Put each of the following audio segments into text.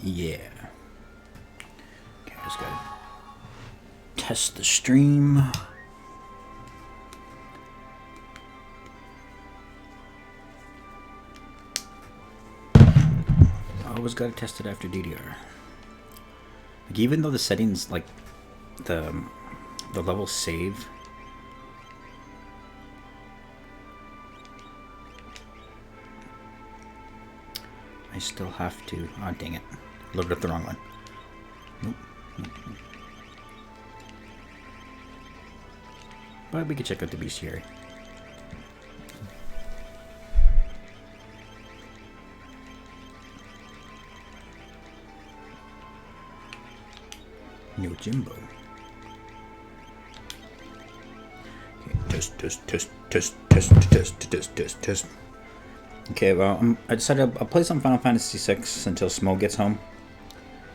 Yeah. Okay, just gotta test the stream. Always gotta test it after DDR. Like, even though the settings, like the level save, I still have to. Oh, dang it! Loaded up the wrong one. Nope. But we could check out the bestiary. No Jimbo. Okay, test. Okay, well, I decided I'll play some Final Fantasy VI until Smo gets home.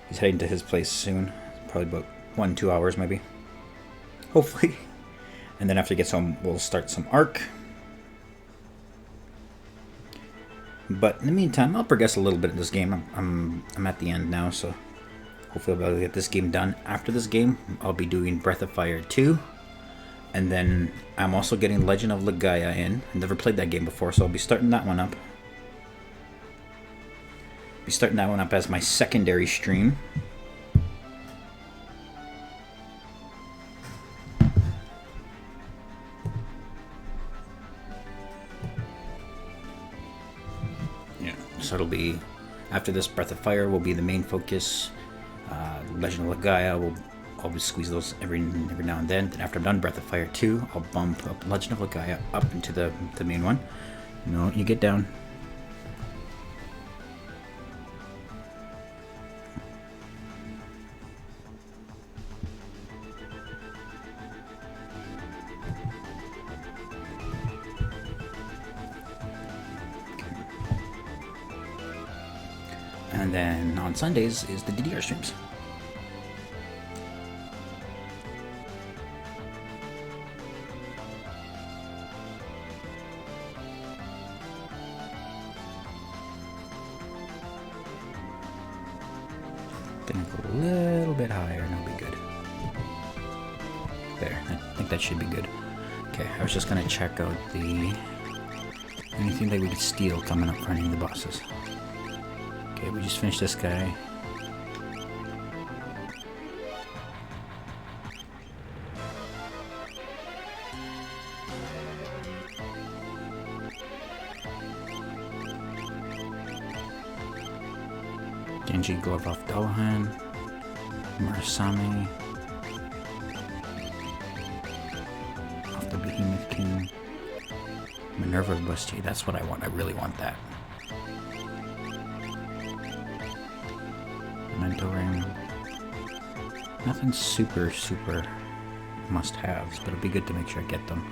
He's heading to his place soon. Probably about 1-2 hours, maybe. Hopefully. And then after he gets home, we'll start some Arc. But in the meantime, I'll progress a little bit in this game. I'm at the end now, so hopefully I'll be able to get this game done. After this game, I'll be doing Breath of Fire 2. And then I'm also getting Legend of Legaia in. I've never played that game before, so I'll be starting that one up. Be starting that one up as my secondary stream. Yeah, so it'll be after this. Breath of Fire will be the main focus. Legend of Legaia will always squeeze those every now and then. Then after I'm done Breath of Fire 2, I'll bump up Legend of Legaia up into the main one. No, you get down. And then on Sundays is the DDR streams. A little bit higher and it'll be good. There, I think that should be good. Okay, I was just gonna check out anything that we could steal coming up for any of the bosses. Okay, we just finished this guy. Genji Glove off Dohan, Murasame off the Behemoth King, Minerva Bustier. That's what I want. I really want that. Mentoring. Nothing super must-haves, but it'll be good to make sure I get them,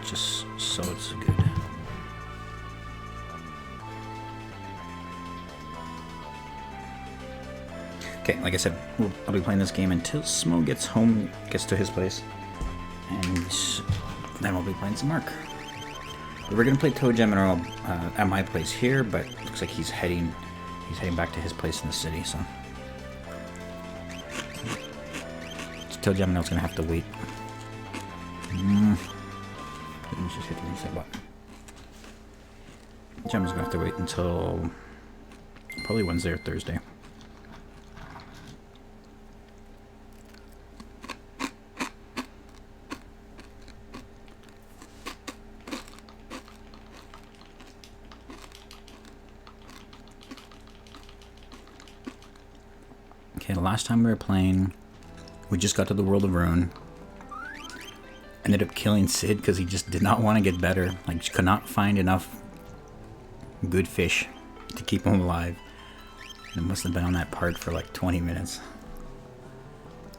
just so it's good. Okay, like I said, I'll be playing this game until Smo gets to his place, and then we'll be playing some Arc. We're gonna play Toe Gem Mineral at my place here, but it looks like he's heading back to his place in the city. So Toe Gem Mineral's gonna have to wait. Just hit the reset button. Gem's gonna have to wait until probably Wednesday or Thursday. Okay, the last time we were playing, we just got to the World of Ruin. Ended up killing Sid because he just did not want to get better. Like, just could not find enough good fish to keep him alive. And it must have been on that part for like 20 minutes.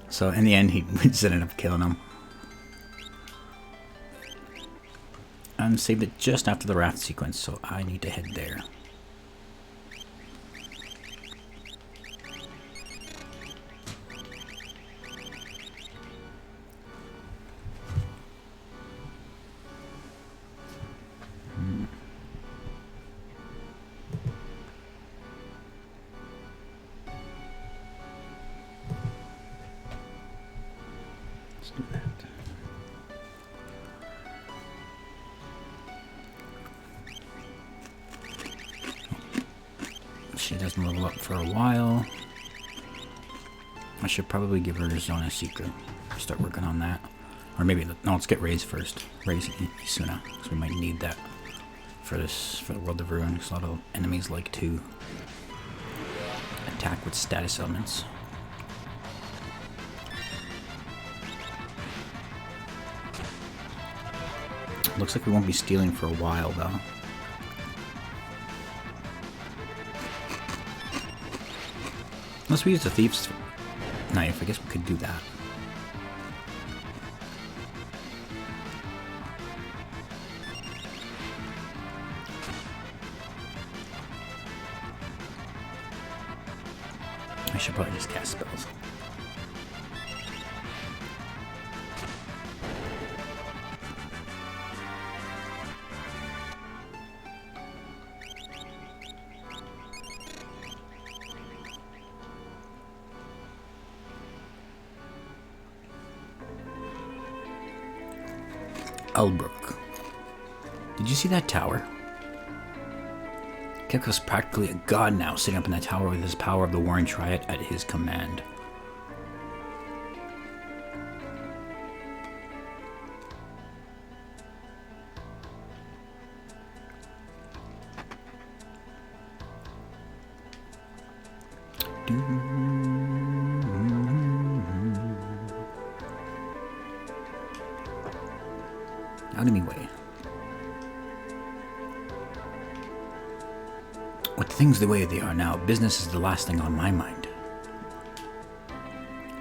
So in the end, we just ended up killing him. And saved it just after the raft sequence, so I need to head there. do that. She doesn't level up for a while. I should probably give her Zona Seeker. Start working on that. Or maybe, no, let's get Raise first. Raise Isuna, because we might need that for the World of Ruin, because a lot of enemies like to attack with status elements. Looks like we won't be stealing for a while, though. Unless we use the Thief's Knife, I guess we could do that. I should probably just cast spells. Elbrook. Did you see that tower? Kefka's practically a god now, sitting up in that tower with his power of the Warring Triad at his command. Out of me way. With things the way they are now, business is the last thing on my mind.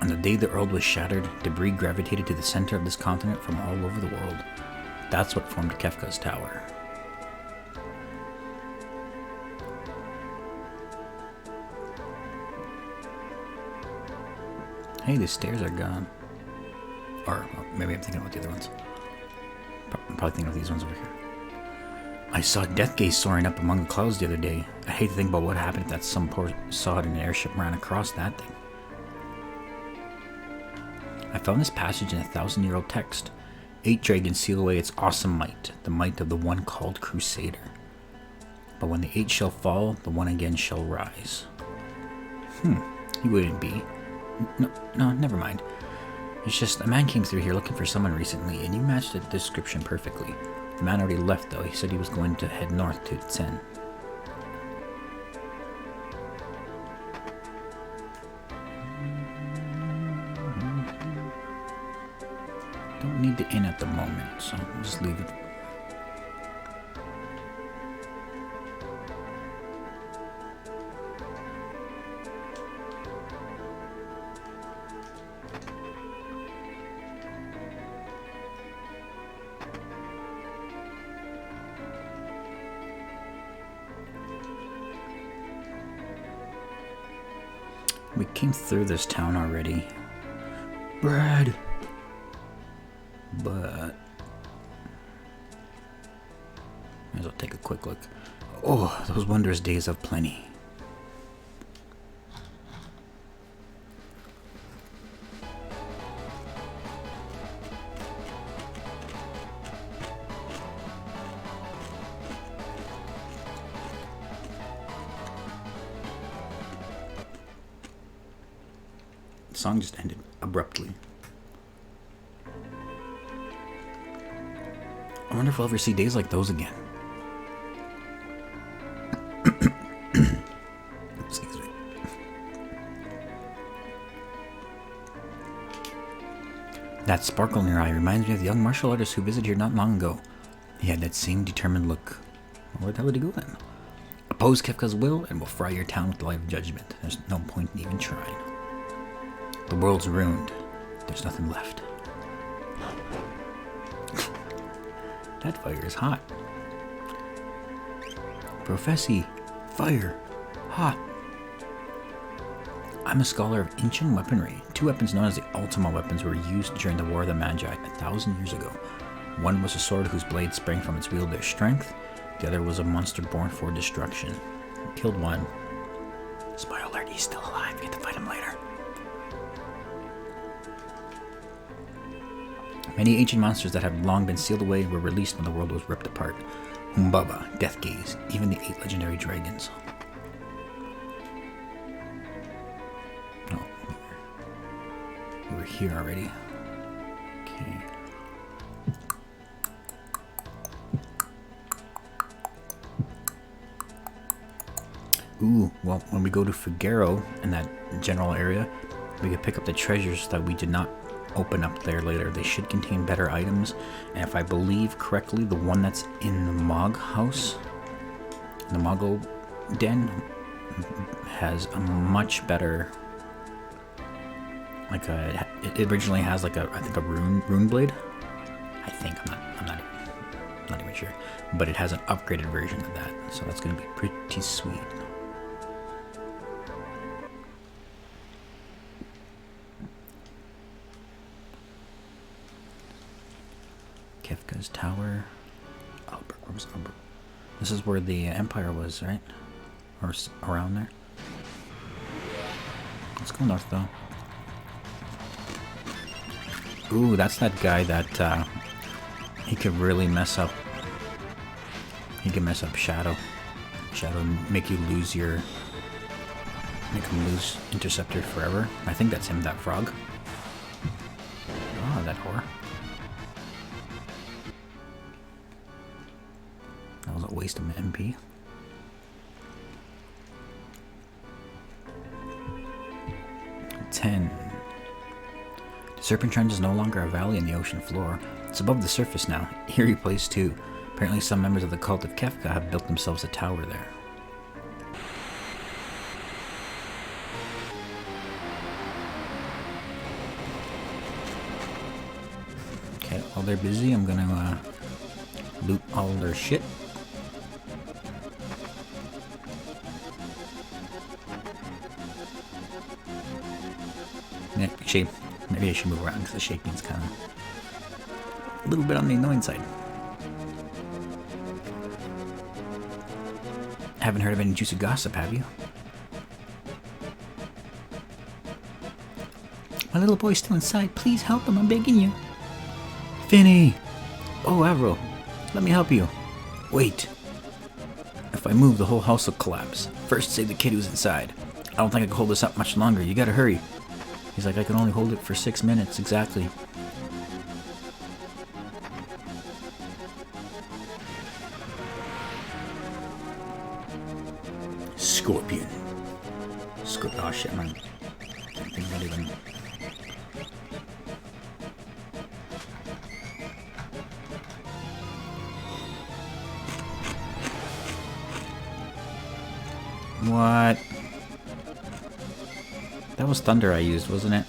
On the day the Earl was shattered, debris gravitated to the center of this continent from all over the world. That's what formed Kefka's tower. Hey, the stairs are gone. Or maybe I'm thinking about the other ones. I'm probably thinking of these ones over here. I saw Death Gaze soaring up among the clouds the other day. I hate to think about what happened if that some poor sod in an airship ran across that thing. I found this passage in a 1,000-year-old text. 8 dragons seal away its awesome might, the might of the one called Crusader. But when the 8 shall fall, the one again shall rise. He wouldn't be. No, never mind. It's just, a man came through here looking for someone recently, and you matched the description perfectly. The man already left, though. He said he was going to head north to Tsen. Don't need the inn at the moment, so I'll just leave it. We came through this town already. Brad! But might as well take a quick look. Oh, those wondrous days of plenty. The song just ended abruptly. I wonder if we'll ever see days like those again. Excuse me. That sparkle in your eye reminds me of the young martial artist who visited here not long ago. He had that same determined look. Where the hell would he go then? Oppose Kefka's will and we'll fry your town with the light of judgment. There's no point in even trying. The world's ruined. There's nothing left. That fire is hot. Professi, fire, hot. I'm a scholar of ancient weaponry. 2 weapons known as the Ultima weapons were used during the War of the Magi 1,000 years ago. One was a sword whose blade sprang from its wielder's strength. The other was a monster born for destruction. I killed one. Spoiler alert, he's still alive. Get to fight him later. Many ancient monsters that have long been sealed away were released when the world was ripped apart. Humbaba, Death Gaze, even the 8 legendary dragons. Oh, we were here already. Okay. Ooh, well, when we go to Figaro in that general area, we can pick up the treasures that we did not open up there later. They should contain better items, and if I believe correctly, the one that's in the Mog house, the Moggle den, has a much better, like it originally has like I think a rune blade. I think I'm not even sure, but it has an upgraded version of that, so that's gonna be pretty sweet. Kefka's Tower. Albert, where was Albert? This is where the Empire was, right? Or around there. Let's go north, though. Ooh, that's that guy that he could really mess up. He can mess up Shadow. Shadow make you lose your... Make him lose Interceptor forever. I think that's him, that frog. Oh, that whore. That was a waste of an MP. The Serpent Trench is no longer a valley in the ocean floor. It's above the surface now. Eerie place too. Apparently some members of the cult of Kefka have built themselves a tower there. Okay, while they're busy, I'm gonna loot all their shit. Yeah, shape. Maybe I should move around because the shaking's kind of a little bit on the annoying side. Haven't heard of any juicy gossip, have you? My little boy's still inside. Please help him. I'm begging you. Finny! Oh, Avro. Let me help you. Wait. If I move, the whole house will collapse. First, save the kid who's inside. I don't think I can hold this up much longer. You gotta hurry. He's like, I can only hold it for 6 minutes, exactly. Scorpion. Oh shit, man. I think not even... What? That was thunder I used, wasn't it?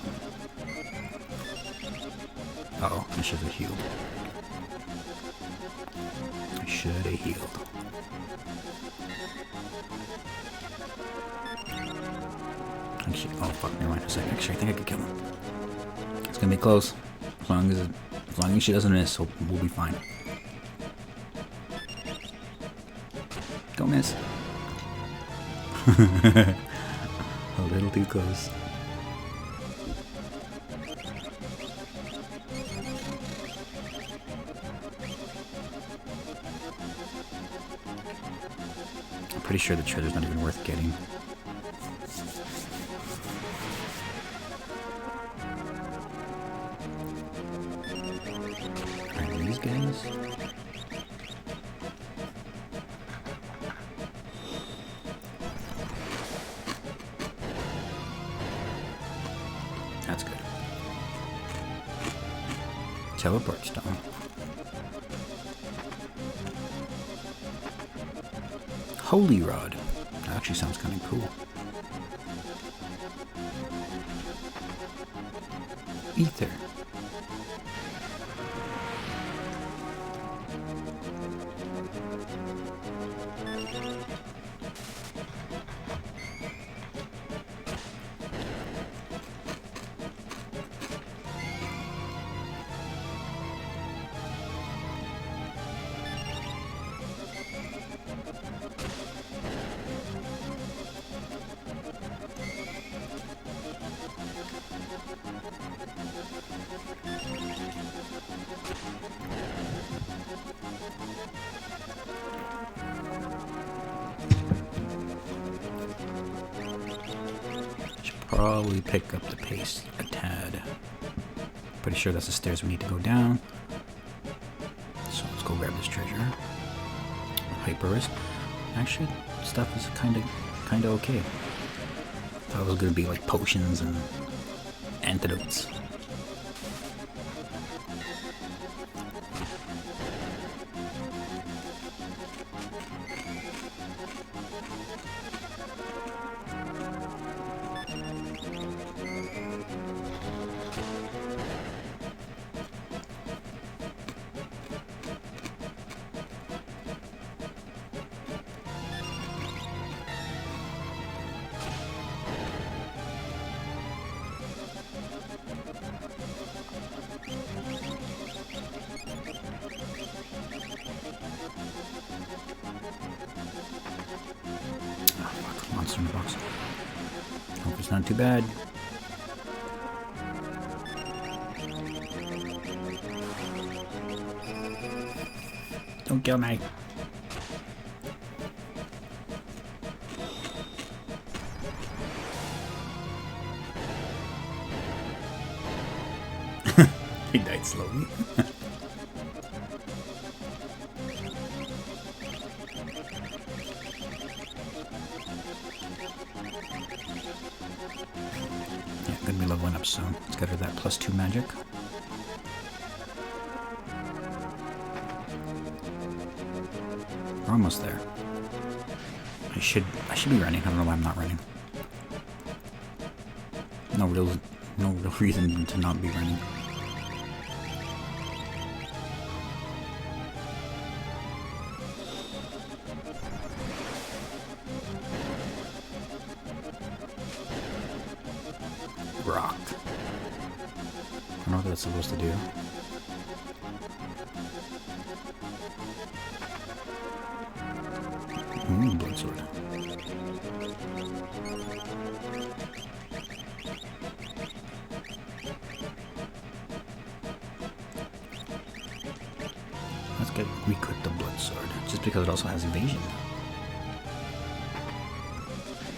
Uh-oh, I should have healed. I should have healed. Actually, oh fuck, never mind a second. Actually, I think I could kill him. It's gonna be close. As long as she doesn't miss, we'll be fine. Don't miss. A little too close. I'm pretty sure the treasure's not even worth getting. Alright, these guys. That's good. Teleport stone. Holy Rod. That actually sounds kind of cool. Ether. Probably pick up the pace a tad. Pretty sure that's the stairs we need to go down. So let's go grab this treasure. Hyper risk. Actually, stuff is kinda okay. Thought it was gonna be like potions and antidotes. Monster in the box. Hope it's not too bad. Don't kill me. He died slowly. Gonna be leveling up soon. Let's get her that +2 magic. We're almost there. I should be running. I don't know why I'm not running. No real reason to not be running. Rock. I don't know what that's supposed to do. Blood sword. Let's get equip the blood sword, just because it also has evasion.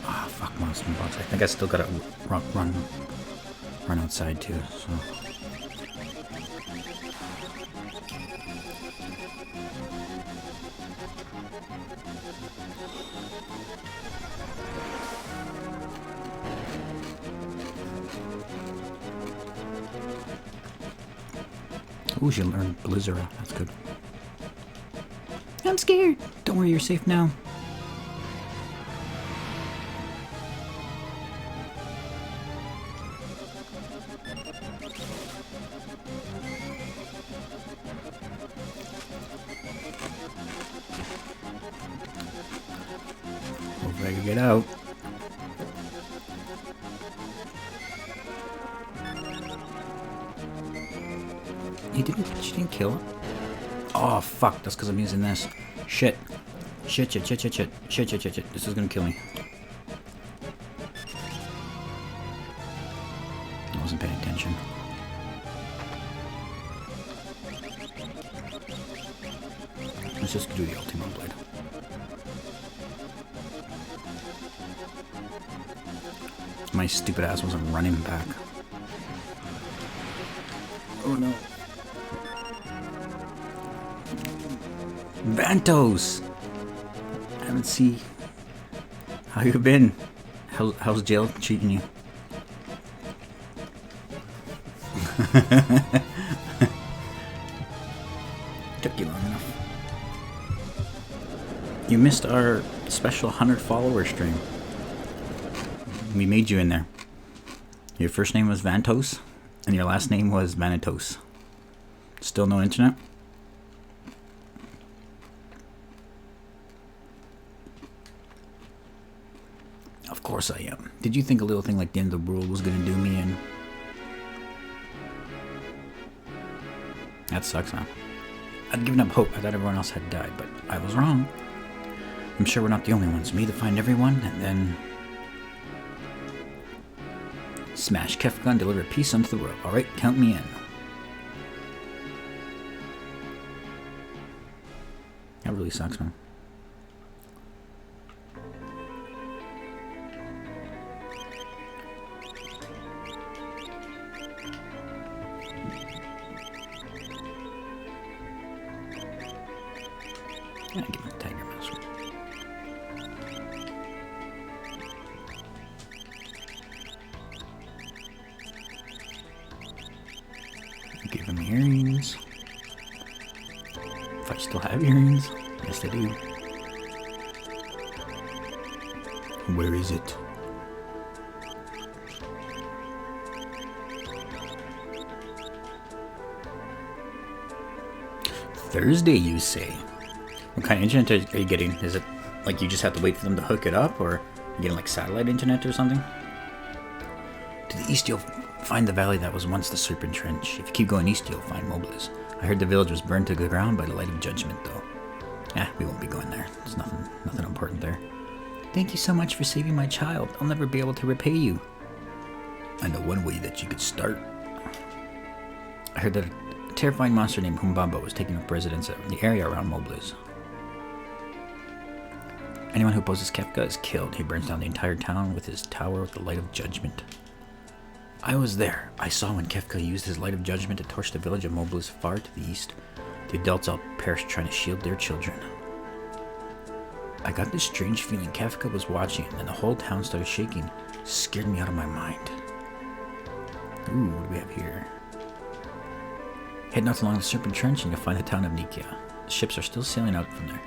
Ah, fuck, monster box. I think I still gotta run outside too. So. Ooh, she learned Blizzard. That's good. I'm scared. Don't worry, you're safe now. Hopefully I can get out. She didn't kill him. Oh fuck, that's because I'm using this. Shit. Shit. This is gonna kill me. I wasn't paying attention. Let's just do the ultimate blade. My stupid ass wasn't running back. Oh no. Vantos! I haven't seen how you been. How's jail treating you? Took you long enough. You missed our special 100 follower stream. We made you in there. Your first name was Vantos, and your last name was Vanitos. Still no internet? Of course I am. Did you think a little thing like the end of the world was gonna do me in? That sucks, huh? I'd given up hope. I thought everyone else had died, but I was wrong. I'm sure we're not the only ones. Me to find everyone, and then smash Kefka and deliver peace unto the world. Alright, count me in. That really sucks, man. Yeah, give him a tiger mouse. Give him earrings. If I still have earrings. Yes, I do. Where is it? Thursday, you say? What kind of internet are you getting? Is it like you just have to wait for them to hook it up, or you getting like satellite internet or something? To the east, you'll find the valley that was once the Serpent Trench. If you keep going east, you'll find Mobliz. I heard the village was burned to the ground by the light of judgment, though. We won't be going there. There's nothing important there. Thank you so much for saving my child. I'll never be able to repay you. I know one way that you could start. I heard that a terrifying monster named Humbaba was taking up residence in the area around Mobliz. Anyone who opposes Kefka is killed. He burns down the entire town with his tower with the light of judgment. I was there. I saw when Kefka used his light of judgment to torch the village of Mobliz far to the east. The adults all perished trying to shield their children. I got this strange feeling Kefka was watching, and the whole town started shaking. It scared me out of my mind. Ooh, what do we have here? Head north along the Serpent Trench and you'll find the town of Nikia. The ships are still sailing out from there.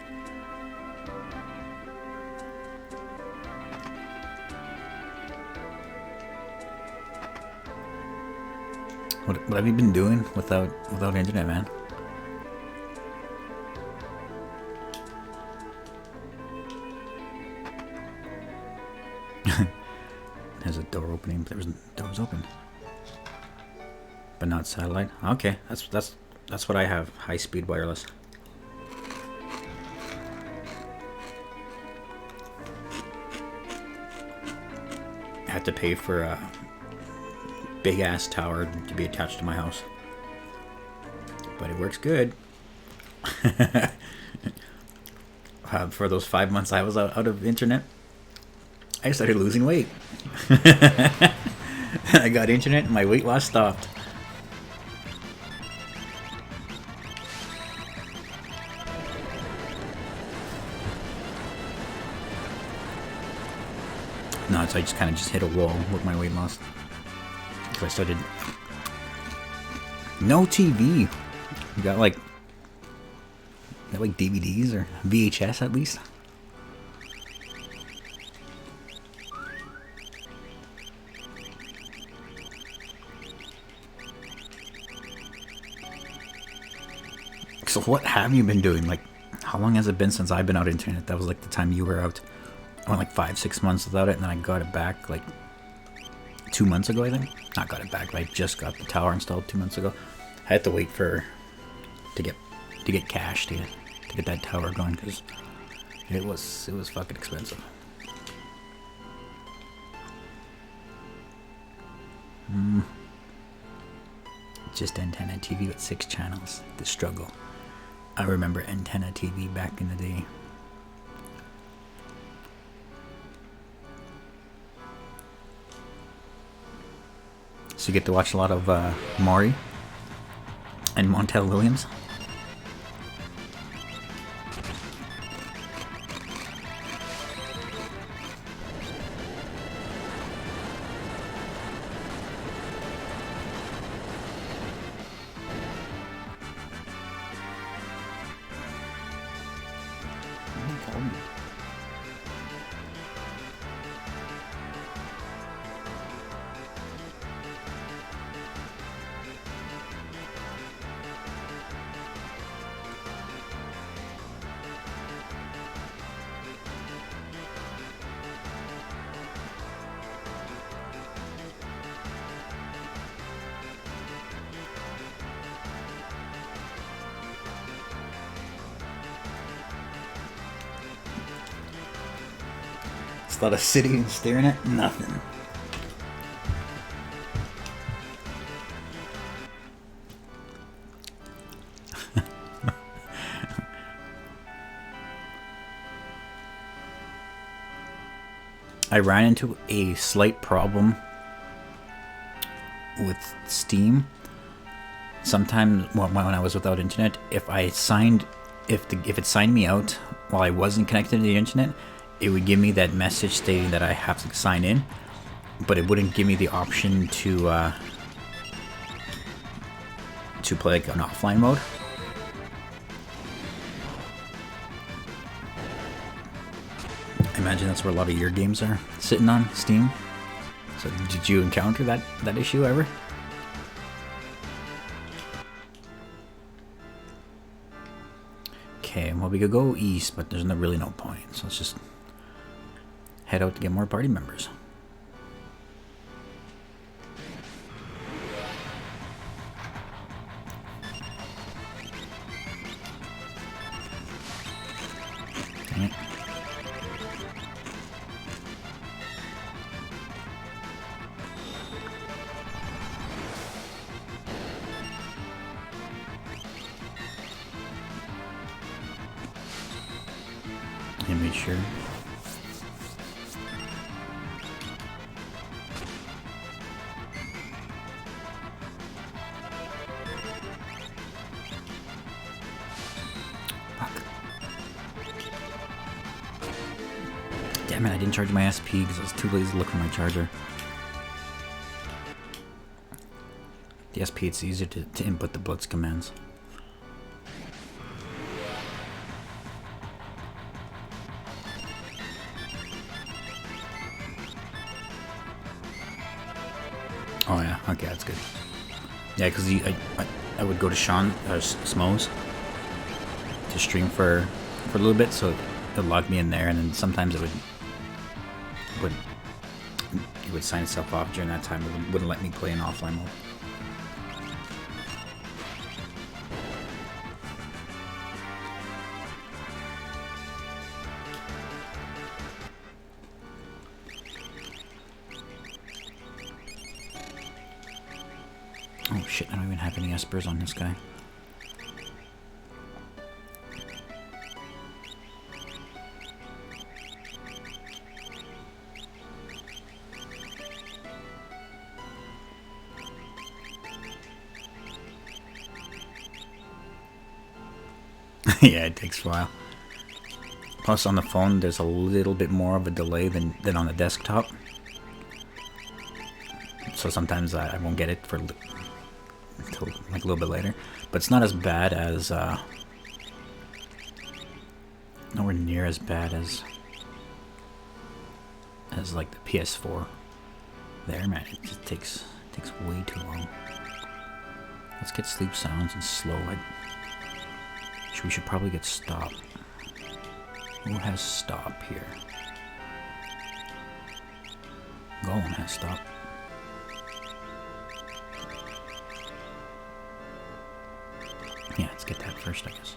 What have you been doing without internet, man? There's a door opening. The door was open, but not satellite. Okay, that's what I have. High-speed wireless. I had to pay for a big-ass tower to be attached to my house, but it works good. For those 5 months I was out of internet, I started losing weight. I got internet and my weight loss stopped. No, so I just kind of hit a wall with my weight loss. Because I started... No TV! You got like DVDs or VHS at least? So what have you been doing? Like, how long has it been since I've been out of internet? That was like the time you were out. I went like 5-6 months without it, and then I got it back like 2 months ago, I think. Not got it back, but I just got the tower installed 2 months ago. I had to wait to get cash to get that tower going, because it was fucking expensive. Just antenna TV with 6 channels. The struggle. I remember antenna TV back in the day. So you get to watch a lot of Maury and Montel Williams. It's a lot of sitting and staring at nothing. I ran into a slight problem with Steam. Sometimes when I was without internet, if I signed if it signed me out while I wasn't connected to the internet, it would give me that message stating that I have to sign in, but it wouldn't give me the option to play like an offline mode. I imagine that's where a lot of your games are sitting on Steam. So did you encounter that issue ever? Okay, well, we could go east, but there's really no point. So let's just head out to get more party members. Dang it. Yeah, make sure. Fuck. Damn it, I didn't charge my SP because I was too lazy to look for my charger. The SP, it's easier to input the blitz commands. Oh yeah, okay, that's good. Yeah, because I would go to Smo's to stream for a little bit, so it logged me in there, and then sometimes it would sign itself off during that time. It wouldn't let me play in offline mode. Oh shit, I don't even have any espers on this guy. Yeah, it takes a while. Plus on the phone there's a little bit more of a delay than on the desktop. So sometimes I won't get it for until like a little bit later, but it's not as bad as nowhere near as bad as like the PS4. There, man, it just takes way too long. Let's get sleep sounds and slow. We should probably get stop. Who has stop here? Golem has stop. Yeah, let's get that first, I guess.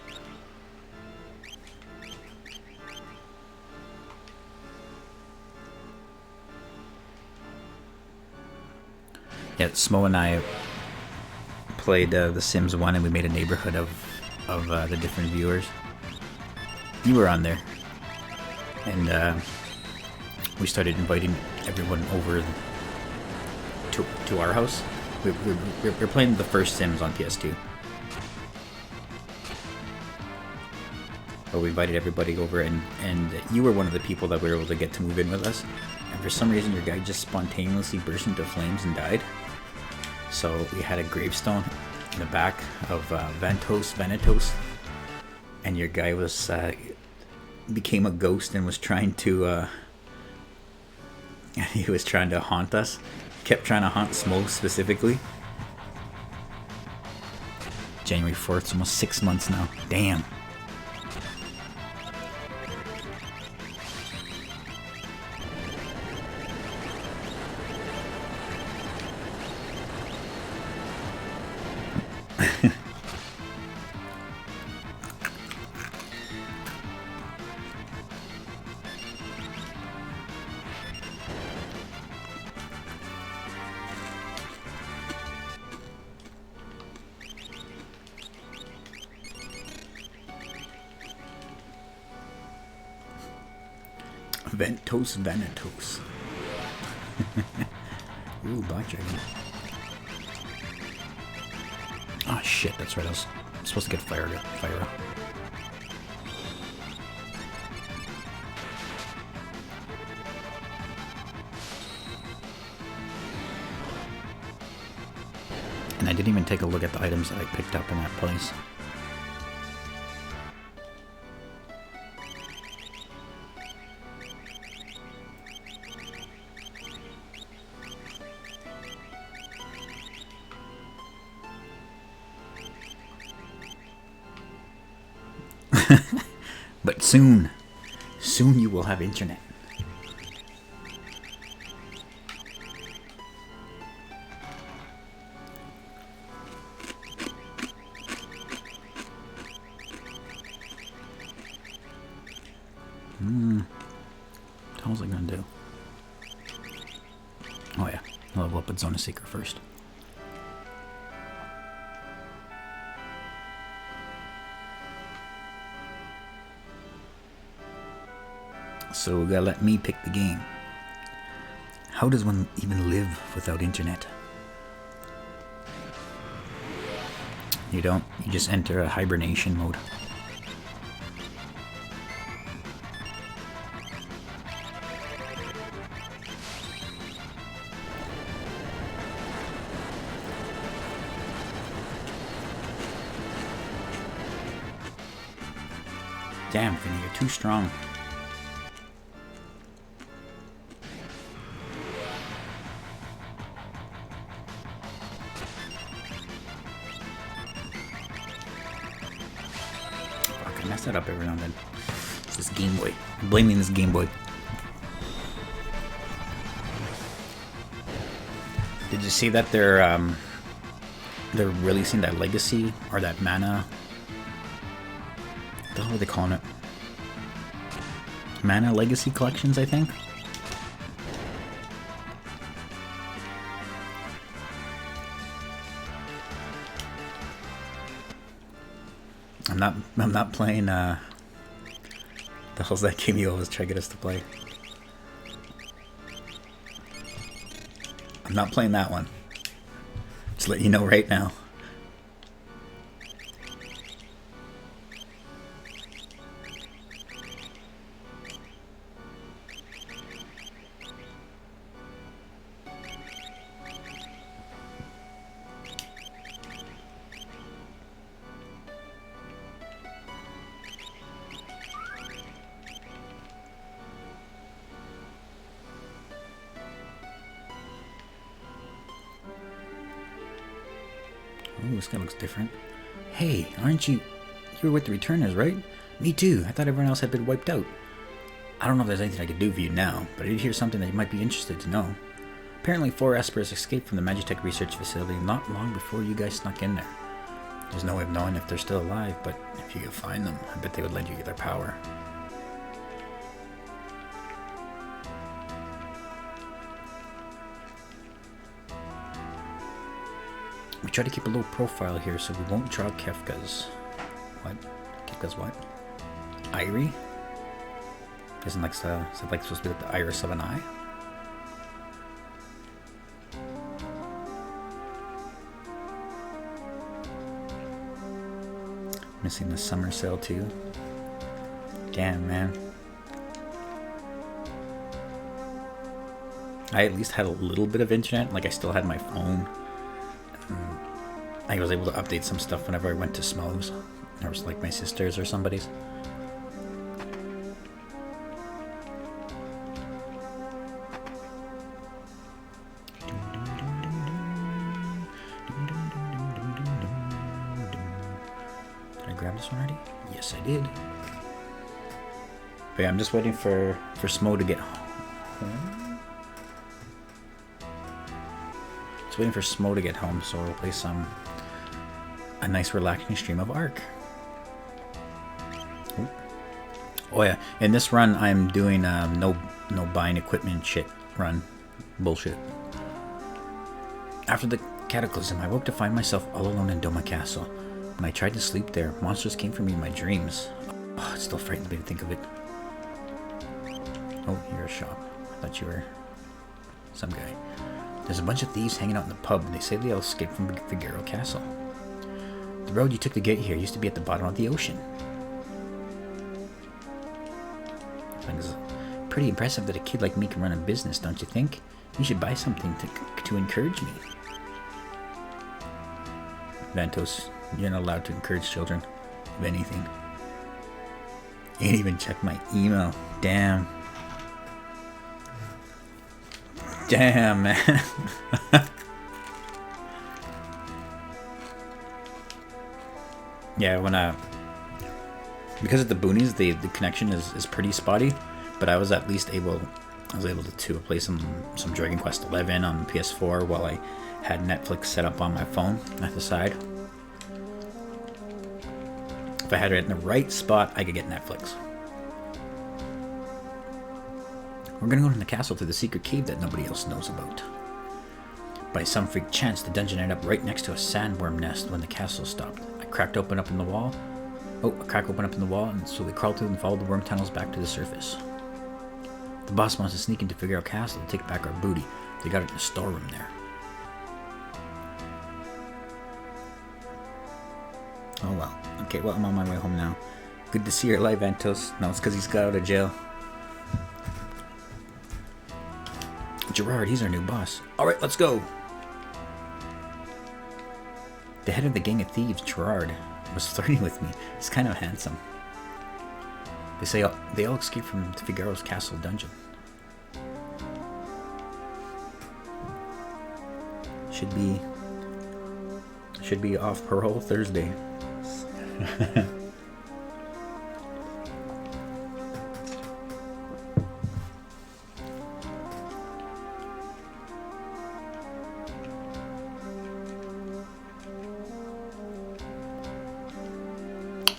Yeah, Smo and I played The Sims 1, and we made a neighborhood of the different viewers. You were on there, and we started inviting everyone over to our house. We're playing the first Sims on PS2. But we invited everybody over, and you were one of the people that we were able to get to move in with us. And for some reason, your guy just spontaneously burst into flames and died. So we had a gravestone in the back of Vanitos, and your guy was became a ghost and was trying to he was trying to haunt us. Kept trying to haunt Smo specifically. January 4th, it's almost 6 months now. Damn. Vanitos. Ooh, Black Dragon. Oh shit, that's right. I was supposed to get fire up. And I didn't even take a look at the items that I picked up in that place. But soon you will have internet. What was I gonna do? Oh yeah, I'll level up with Zone of Seeker first. So we gotta let me pick the game. How does one even live without internet? You don't. You just enter a hibernation mode. Damn, Finny, you're too strong. Fuck, I mess that up every now and then. It's this Game Boy. I'm blaming this Game Boy. Did you see that they're releasing that Legacy or that Mana? What the hell are they calling it? Mana Legacy Collections, I think. I'm not playing the hell's that game you always try to get us to play? I'm not playing that one. Just let you know right now. Ooh, this guy looks different. Hey, aren't you... You were with the Returners, right? Me too. I thought everyone else had been wiped out. I don't know if there's anything I could do for you now, but I did hear something that you might be interested to know. Apparently 4 Espers escaped from the Magitech research facility not long before you guys snuck in there. There's no way of knowing if they're still alive, but if you could find them, I bet they would lend you their power. We try to keep a low profile here so we won't draw Kefka's... What? Kefka's what? Irie? Isn't like, is it like supposed to be like the iris of an eye? Missing the summer sale too. Damn, man. I at least had a little bit of internet, like I still had my phone. I was able to update some stuff whenever I went to Smo's. Or was like my sister's or somebody's. Did I grab this one already? Yes, I did. But yeah, I'm just waiting for Smo to get home. Just waiting for Smo to get home, so we'll play a nice relaxing stream of Ark. Ooh. Oh yeah, in this run I'm doing no buying equipment shit run. Bullshit. After the cataclysm, I woke to find myself all alone in Doma Castle. When I tried to sleep there, monsters came for me in my dreams. Oh, it still frightens me to think of it. Oh, you're a shop. I thought you were some guy. There's a bunch of thieves hanging out in the pub, and they say they all escaped from Figaro Castle. The road you took to get here used to be at the bottom of the ocean. It's pretty impressive that a kid like me can run a business, don't you think? You should buy something to encourage me. Ventos. You're not allowed to encourage children of anything. You ain't even check my email. Damn. Damn, man. Yeah, when because of the boonies, the connection is pretty spotty, but I was at least able to play some Dragon Quest XI on PS4 while I had Netflix set up on my phone at the side. If I had it in the right spot, I could get Netflix. We're gonna go to the castle to the secret cave that nobody else knows about. By some freak chance, the dungeon ended up right next to a sandworm nest when the castle stopped. A crack opened up in the wall, and so we crawled through and followed the worm tunnels back to the surface. The boss wants to sneak into Figaro Castle to take back our booty. They got it in the storeroom there. Oh well. Okay, well, I'm on my way home now. Good to see your live, Ventos. No, it's because he's got out of jail. Gerard, he's our new boss. Alright, let's go! The head of the gang of thieves, Gerard, was flirting with me. He's kind of handsome. They say they all escaped from Figaro's castle dungeon. Should be off parole Thursday.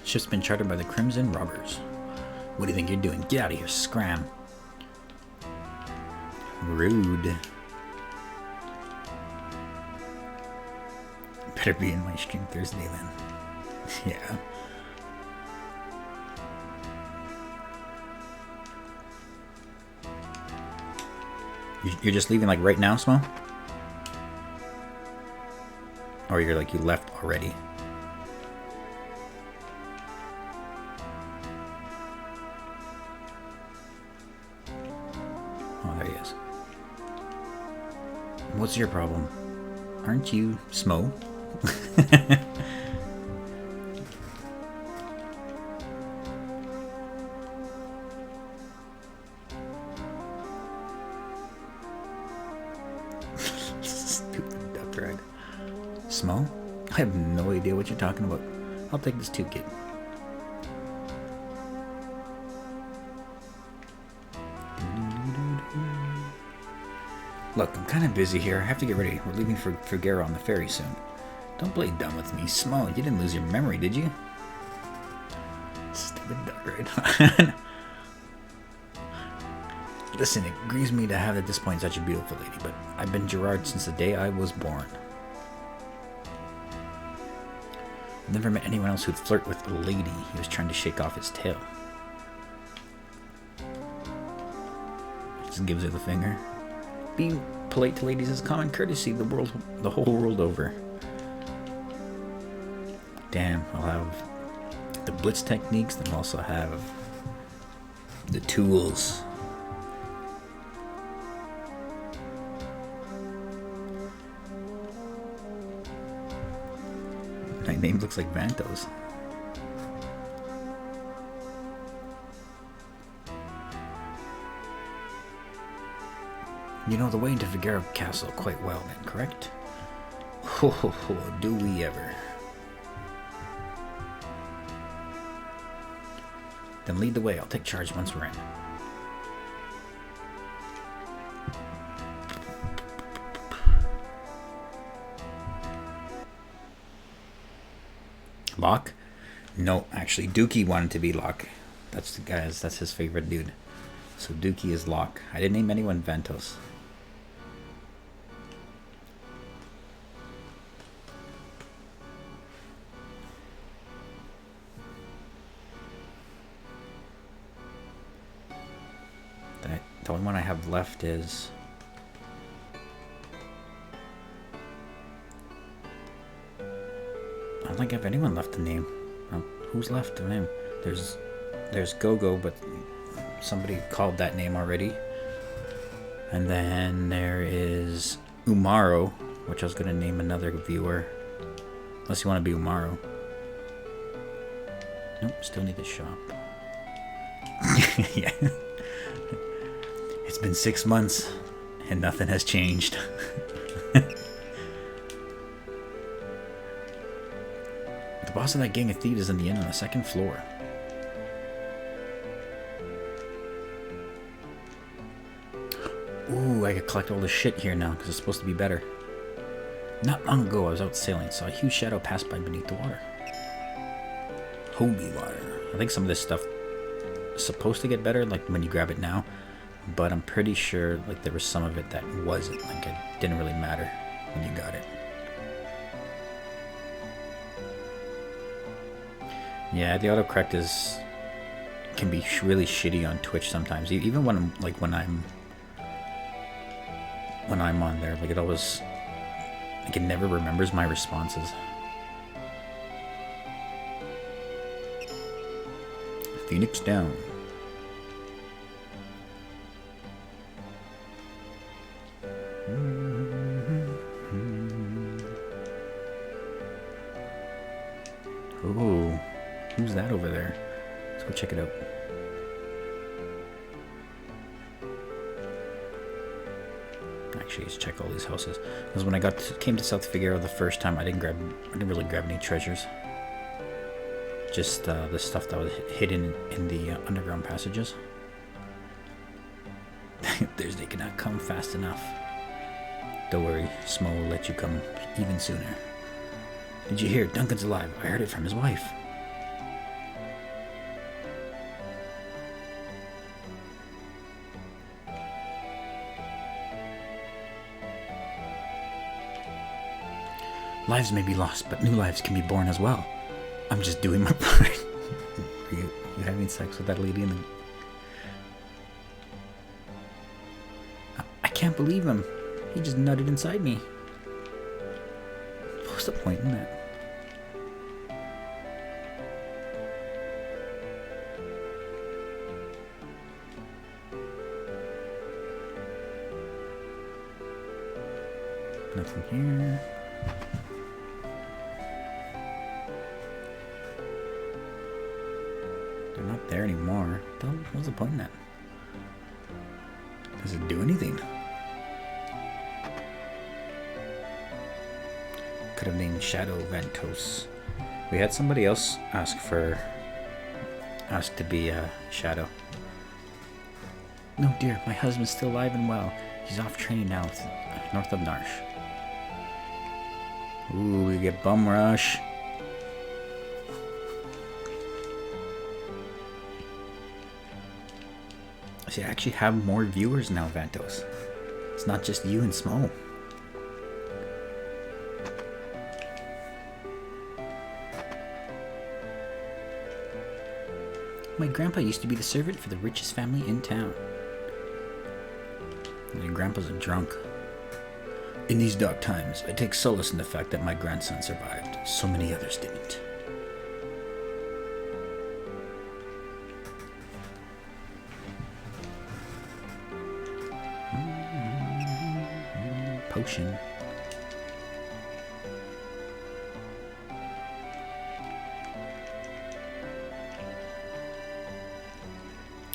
Ship's been chartered by the Crimson Robbers. What do you think you're doing? Get out of here, scram. Rude. Better be in my stream Thursday then. Yeah. You're just leaving like right now, Smo? Or you're like you left already? Oh, there he is. What's your problem? Aren't you Smo? Stupid duck rag. Smo? I have no idea what you're talking about. I'll take this too, kid. Look, I'm kind of busy here. I have to get ready. We're leaving for Figaro on the ferry soon. Don't play dumb with me. Smo, you didn't lose your memory, did you? Stupid duck, right? Listen, it grieves me to have to disappoint such a beautiful lady, but I've been Gerard since the day I was born. I've never met anyone else who'd flirt with a lady he was trying to shake off his tail. Just gives her the finger. Being polite to ladies is common courtesy the whole world over. Damn, I'll have the blitz techniques, then I'll also have the tools. My name looks like Vantos. You know the way into Figaro Castle quite well then, correct? Ho ho ho, do we ever. Then lead the way, I'll take charge once we're in. Locke? No, actually, Dookie wanted to be Locke. That's the guy's. That's his favorite dude. So Dookie is Locke. I didn't name anyone Ventos. The only one I have left is... I don't think I have anyone left to name. Who's left to name? There's Gogo, but somebody called that name already. And then there is Umaro, which I was going to name another viewer. Unless you want to be Umaru. Nope, still need the shop. Yeah. It's been 6 months and nothing has changed. The boss of that gang of thieves is in the inn on the 2nd floor. Ooh, I could collect all this shit here now because it's supposed to be better. Not long ago, I was out sailing, saw a huge shadow pass by beneath the water. Holy water. I think some of this stuff is supposed to get better, like when you grab it now, but I'm pretty sure like there was some of it that wasn't. Like it didn't really matter when you got it. Yeah, the autocorrect can be really shitty on Twitch sometimes. Even when I'm on there, like it always, like it never remembers my responses. Phoenix down. Oh, who's that over there? Let's go check it out. Actually, let's check all these houses. Because when I came to South Figueroa the first time, I didn't really grab any treasures. Just the stuff that was hidden in the underground passages. Thursday cannot come fast enough. Don't worry, Smo will let you come even sooner. Did you hear? Duncan's alive. I heard it from his wife. Lives may be lost, but new lives can be born as well. I'm just doing my part. you having sex with that lady in the... I can't believe him. He just nutted inside me. What's the point in that? Nothing here. They're not there anymore. What's the point in that? Does it do anything? Could have named Shadow Ventos. We had somebody else ask to be a Shadow. No dear, my husband's still alive and well. He's off training now north of Narsh. Ooh, we get Bum Rush. See, I actually have more viewers now, Ventos. It's not just you and Smo. My grandpa used to be the servant for the richest family in town. My grandpa's a drunk. In these dark times, I take solace in the fact that my grandson survived. So many others didn't. Potion.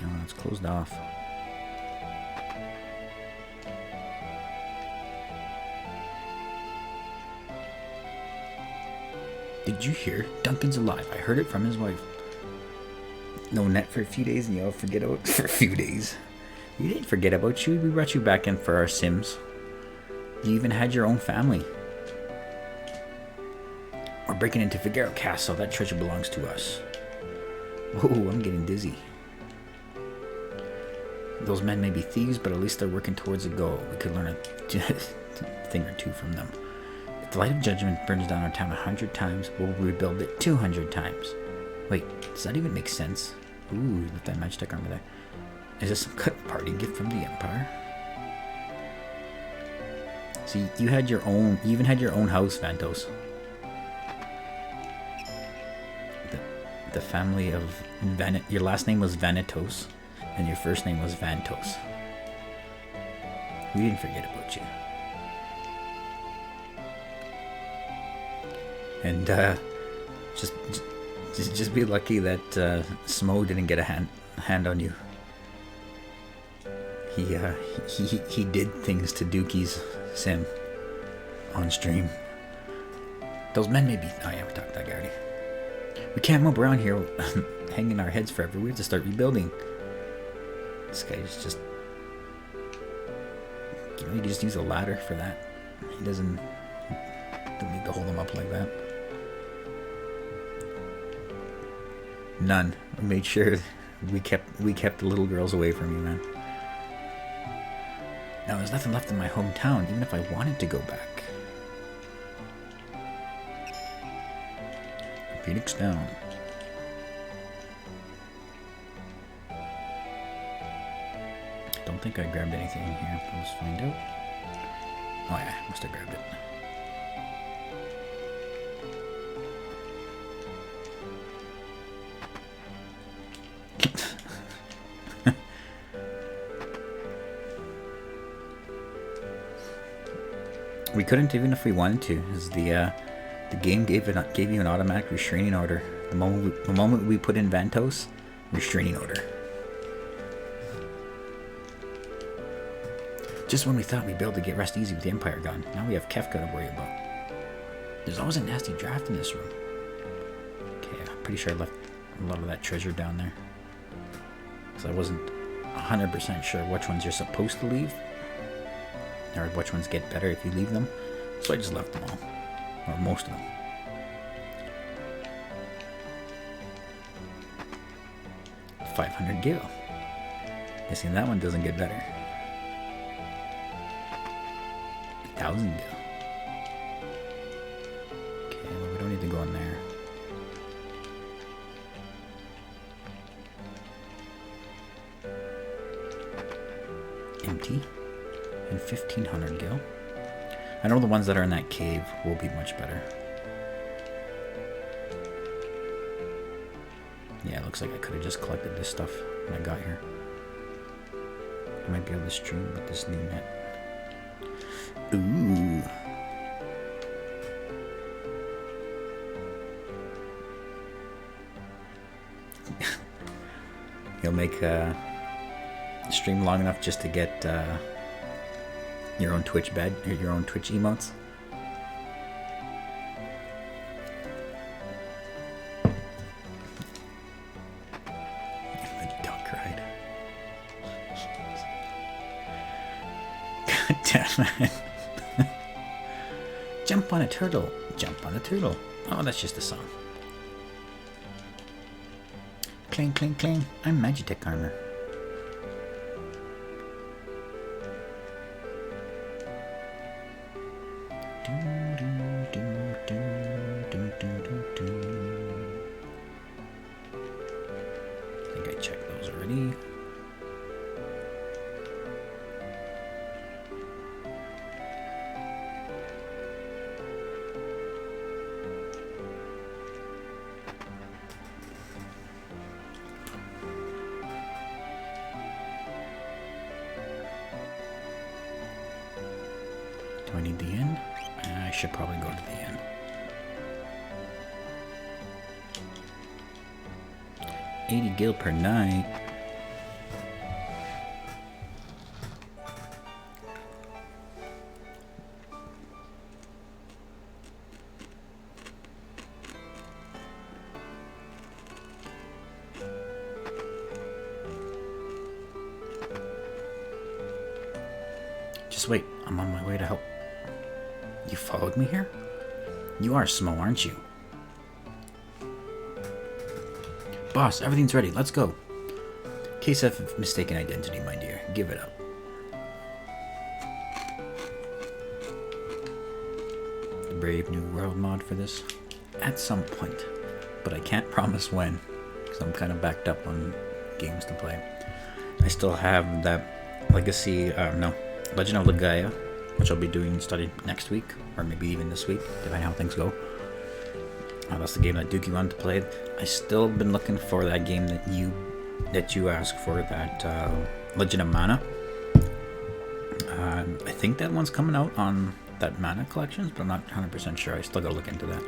Oh, it's closed off. Did you hear? Duncan's alive. I heard it from his wife. No net for a few days and you'll forget about for a few days. We didn't forget about you. We brought you back in for our Sims. You even had your own family. We're breaking into Figueroa Castle. That treasure belongs to us. Oh, I'm getting dizzy. Those men may be thieves, but at least they're working towards a goal. We could learn a thing or two from them. If the light of judgment burns down our town 100 times, we'll rebuild it 200 times. Wait, does that even make sense? Ooh, left that matchstick armor there. Is this some kind of party gift from the Empire? See, you even had your own house, Ventos. The family of your last name was Vanitos, and your first name was Vantos. We didn't forget about you. And just be lucky that Smo didn't get a hand on you. He did things to Dookie's sim on stream. Those men may be... Oh yeah, we talked to that guy already. We can't move around here hanging our heads forever. We have to start rebuilding. This guy's just... You know, you just use a ladder for that. He don't need to hold him up like that. None. We made sure we kept the little girls away from you, man. Now there's nothing left in my hometown, even if I wanted to go back. Phoenix down. Don't think I grabbed anything in here. Let's find out. Oh yeah, must have grabbed it. We couldn't even if we wanted to, because the game gave you an automatic restraining order. The moment we put in Vantos, restraining order. Just when we thought we'd be able to get rest easy with the Empire gone, now we have Kefka to worry about. There's always a nasty draft in this room. Okay, I'm pretty sure I left a lot of that treasure down there. Because I wasn't 100% sure which ones you're supposed to leave. Or which ones get better if you leave them. So I just left them all. Or most of them. $500 gil. Guessing that one doesn't get better. 1,000 gil. Okay, well we don't need to go in there. Empty. And 1,500 gil. I know the ones that are in that cave will be much better. Yeah, it looks like I could have just collected this stuff when I got here. I might be able to stream with this new net. Ooh. You'll make a stream long enough just to get your own Twitch bed, or your own Twitch emotes. The duck ride. God damn it. Jump on a turtle. Jump on a turtle. Oh, that's just a song. Cling, cling, cling. I'm Magitech armor. I think I checked those already. Do I need the inn? I should probably go to the inn. $80 gil per night. Just wait, I'm on my way to help. You followed me here? You are Smo, aren't you? Boss, everything's ready. Let's go. Case of mistaken identity, my dear. Give it up. The Brave New World mod for this? At some point. But I can't promise when. Because I'm kind of backed up on games to play. I still have that Legend of Legaia, which I'll be doing starting next week. Or maybe even this week, depending on how things go. That's the game that Dookie wanted to play. I still been looking for that game that you asked for, that Legend of Mana. I think that one's coming out on that Mana collections, but I'm not 100% sure. I still gotta look into that.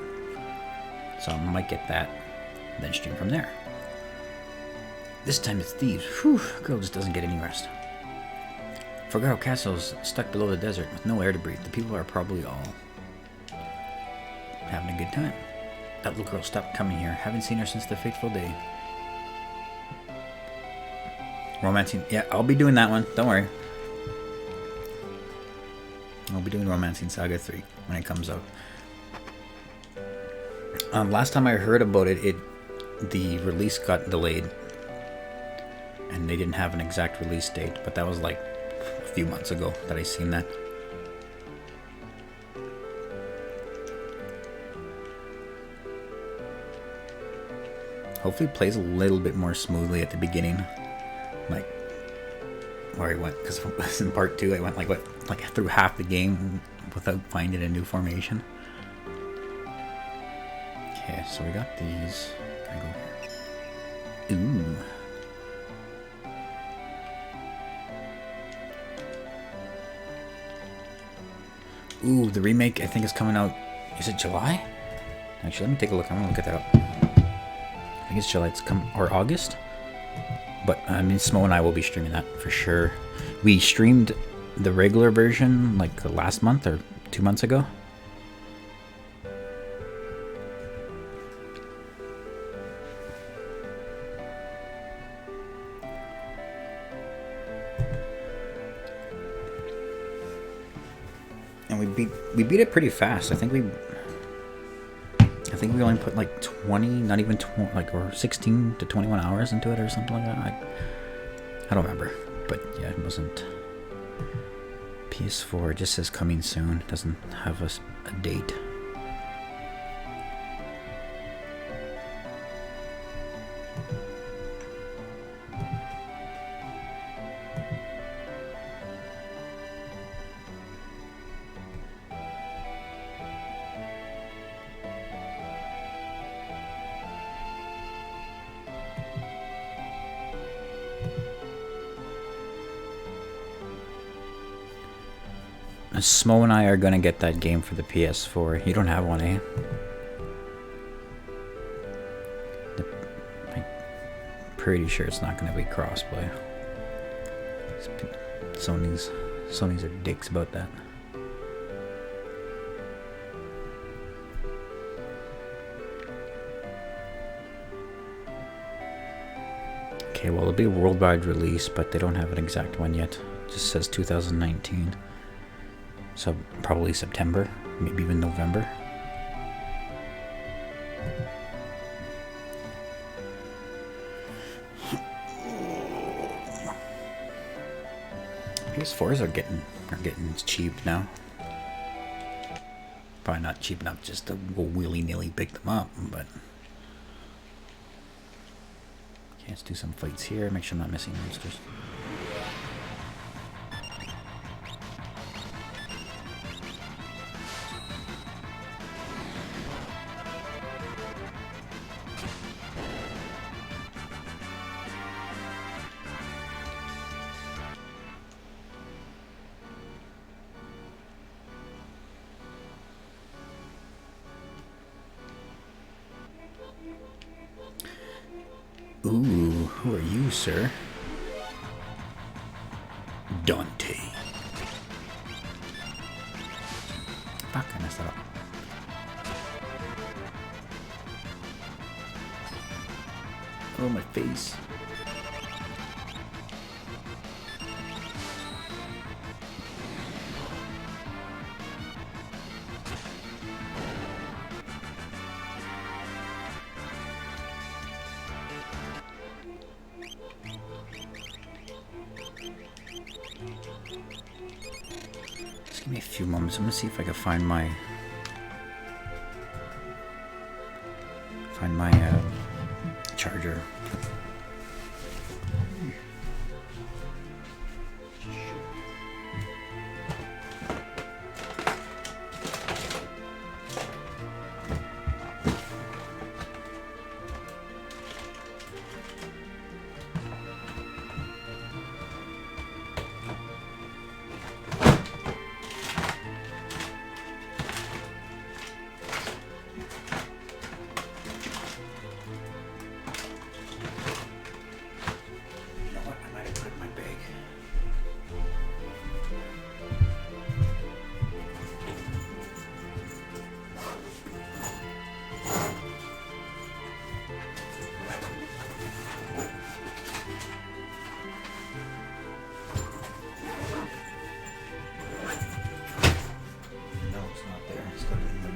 So I might get that, and then stream from there. This time it's thieves. Whew, girl just doesn't get any rest. Forgaro Castle is stuck below the desert with no air to breathe. The people are probably all having a good time. That little girl stopped coming here. Haven't seen her since the fateful day. Romancing. Yeah, I'll be doing that one. Don't worry. I'll be doing Romancing Saga 3 when it comes out. Last time I heard about it, the release got delayed. And they didn't have an exact release date. But that was like a few months ago that I seen that. Hopefully it plays a little bit more smoothly at the beginning. Like, where I went, because in part 2 I went like through half the game without finding a new formation. Okay, so we got these. Can I go here? Ooh, the remake I think is coming out. Is it July? Actually, let me take a look. I'm gonna look at that up. I think it's July. Or August. But I mean, Smo and I will be streaming that for sure. We streamed the regular version like last month or 2 months ago. And we beat it pretty fast. I think we only put like 20, not even 20, like, or 16 to 21 hours into it or something like that. I don't remember, but yeah, it wasn't. PS4 it just says coming soon. It doesn't have a date. Smo and I are gonna get that game for the PS4. You don't have one, eh? I'm pretty sure it's not gonna be crossplay. Sony's are dicks about that. Okay, well, it'll be a worldwide release, but they don't have an exact one yet. It just says 2019. So probably September, maybe even November. PS4s are getting cheap now. Probably not cheap enough just to go willy-nilly pick them up, but okay, let's do some fights here. Make sure I'm not missing monsters. Ooh, who are you, sir? Dante. Fuck, I messed that up. Oh, my face. Just give me a few moments. I'm gonna see if I can find my charger.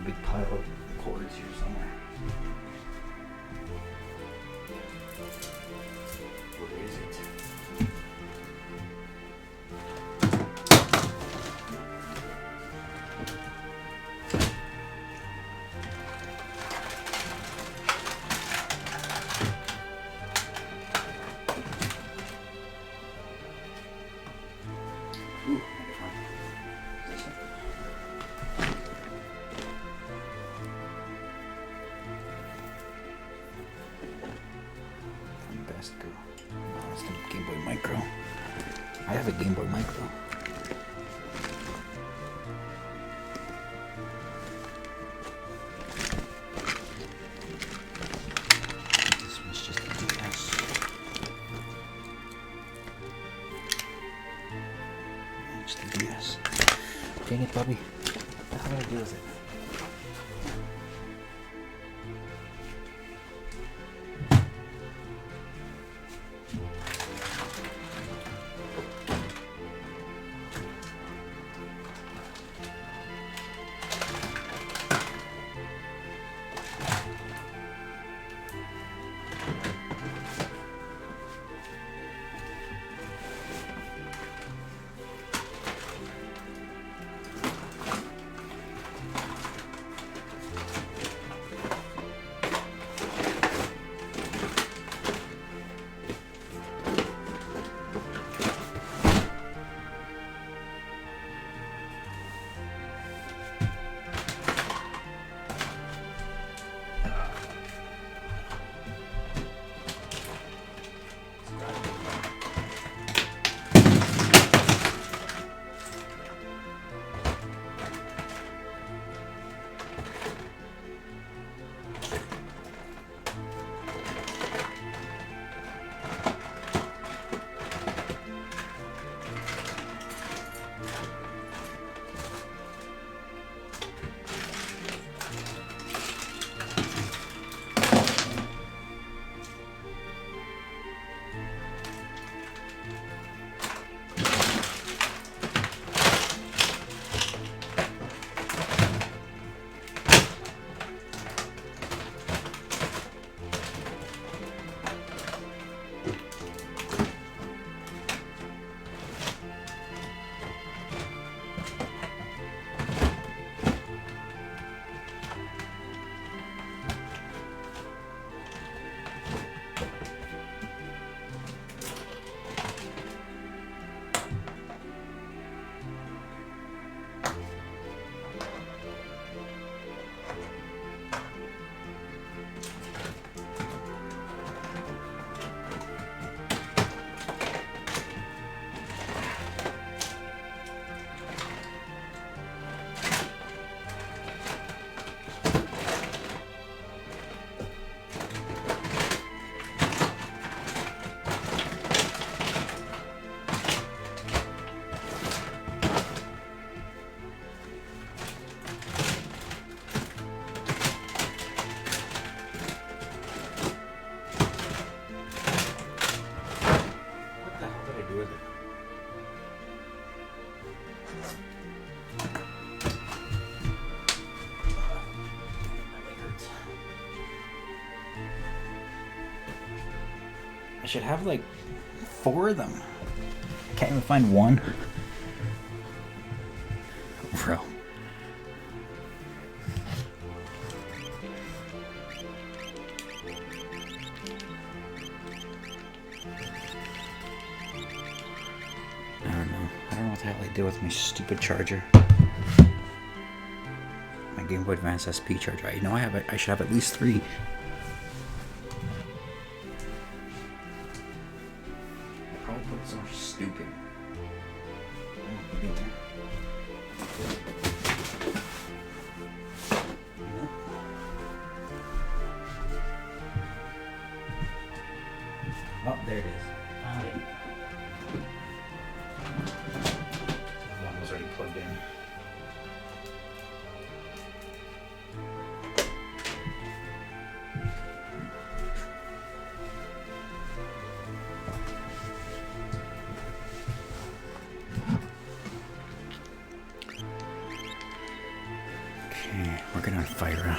big pile of cords here somewhere. Where is it? Ooh, best go. Oh, it's the Game Boy Micro. I have a Game Boy Micro. This one's just a DS. It's the DS. Dang it, Bubby. What do I do with it? I should have like 4 of them. Can't even find one. Bro. I don't know what the hell I did with my stupid charger. My Game Boy Advance SP charger. You know I should have at least 3. Somewhere stupid. Oh, there it is. Found it. One was already plugged in. Okay, working on fire.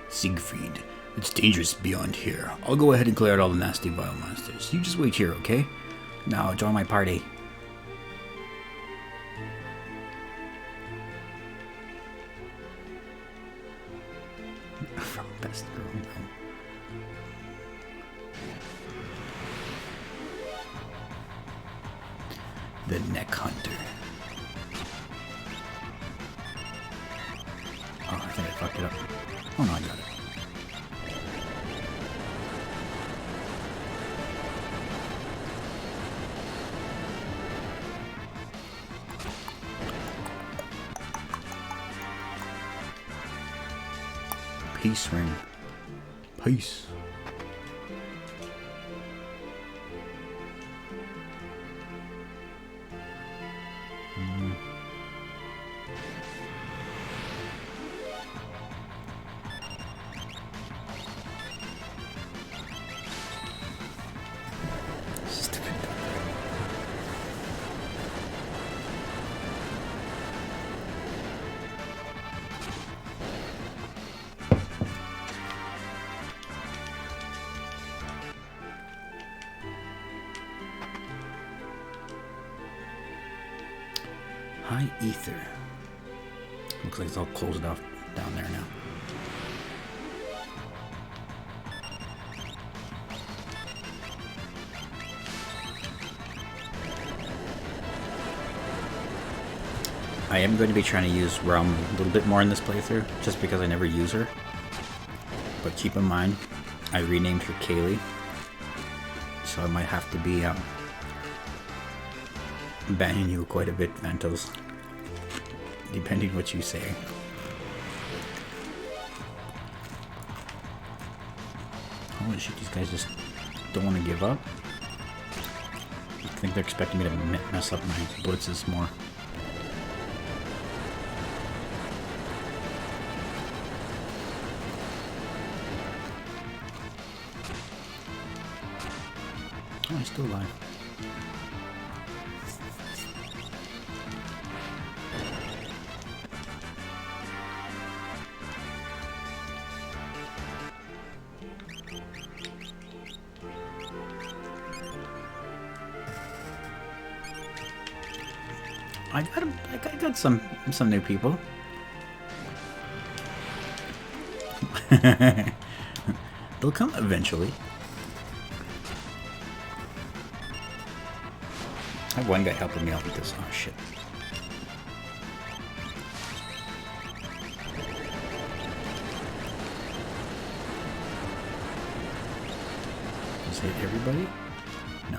Siegfried, it's dangerous beyond here. I'll go ahead and clear out all the nasty vile monsters. You just wait here, okay? Now join my party. From best girl. The Neck Hunter. Oh, I think I fucked it up. Oh no, I got it. Peace ring. Peace. High Ether. Looks like it's all closed off down there now. I am going to be trying to use Realm a little bit more in this playthrough, just because I never use her. But keep in mind, I renamed her Kaylee, so I might have to be banning you quite a bit, Vantos, depending what you say. Holy shit, these guys just don't want to give up. I think they're expecting me to mess up my blitzes more. Oh, he's still alive. I got some new people. They'll come eventually. I have one guy helping me out with this. Oh shit. Does it hit everybody? No.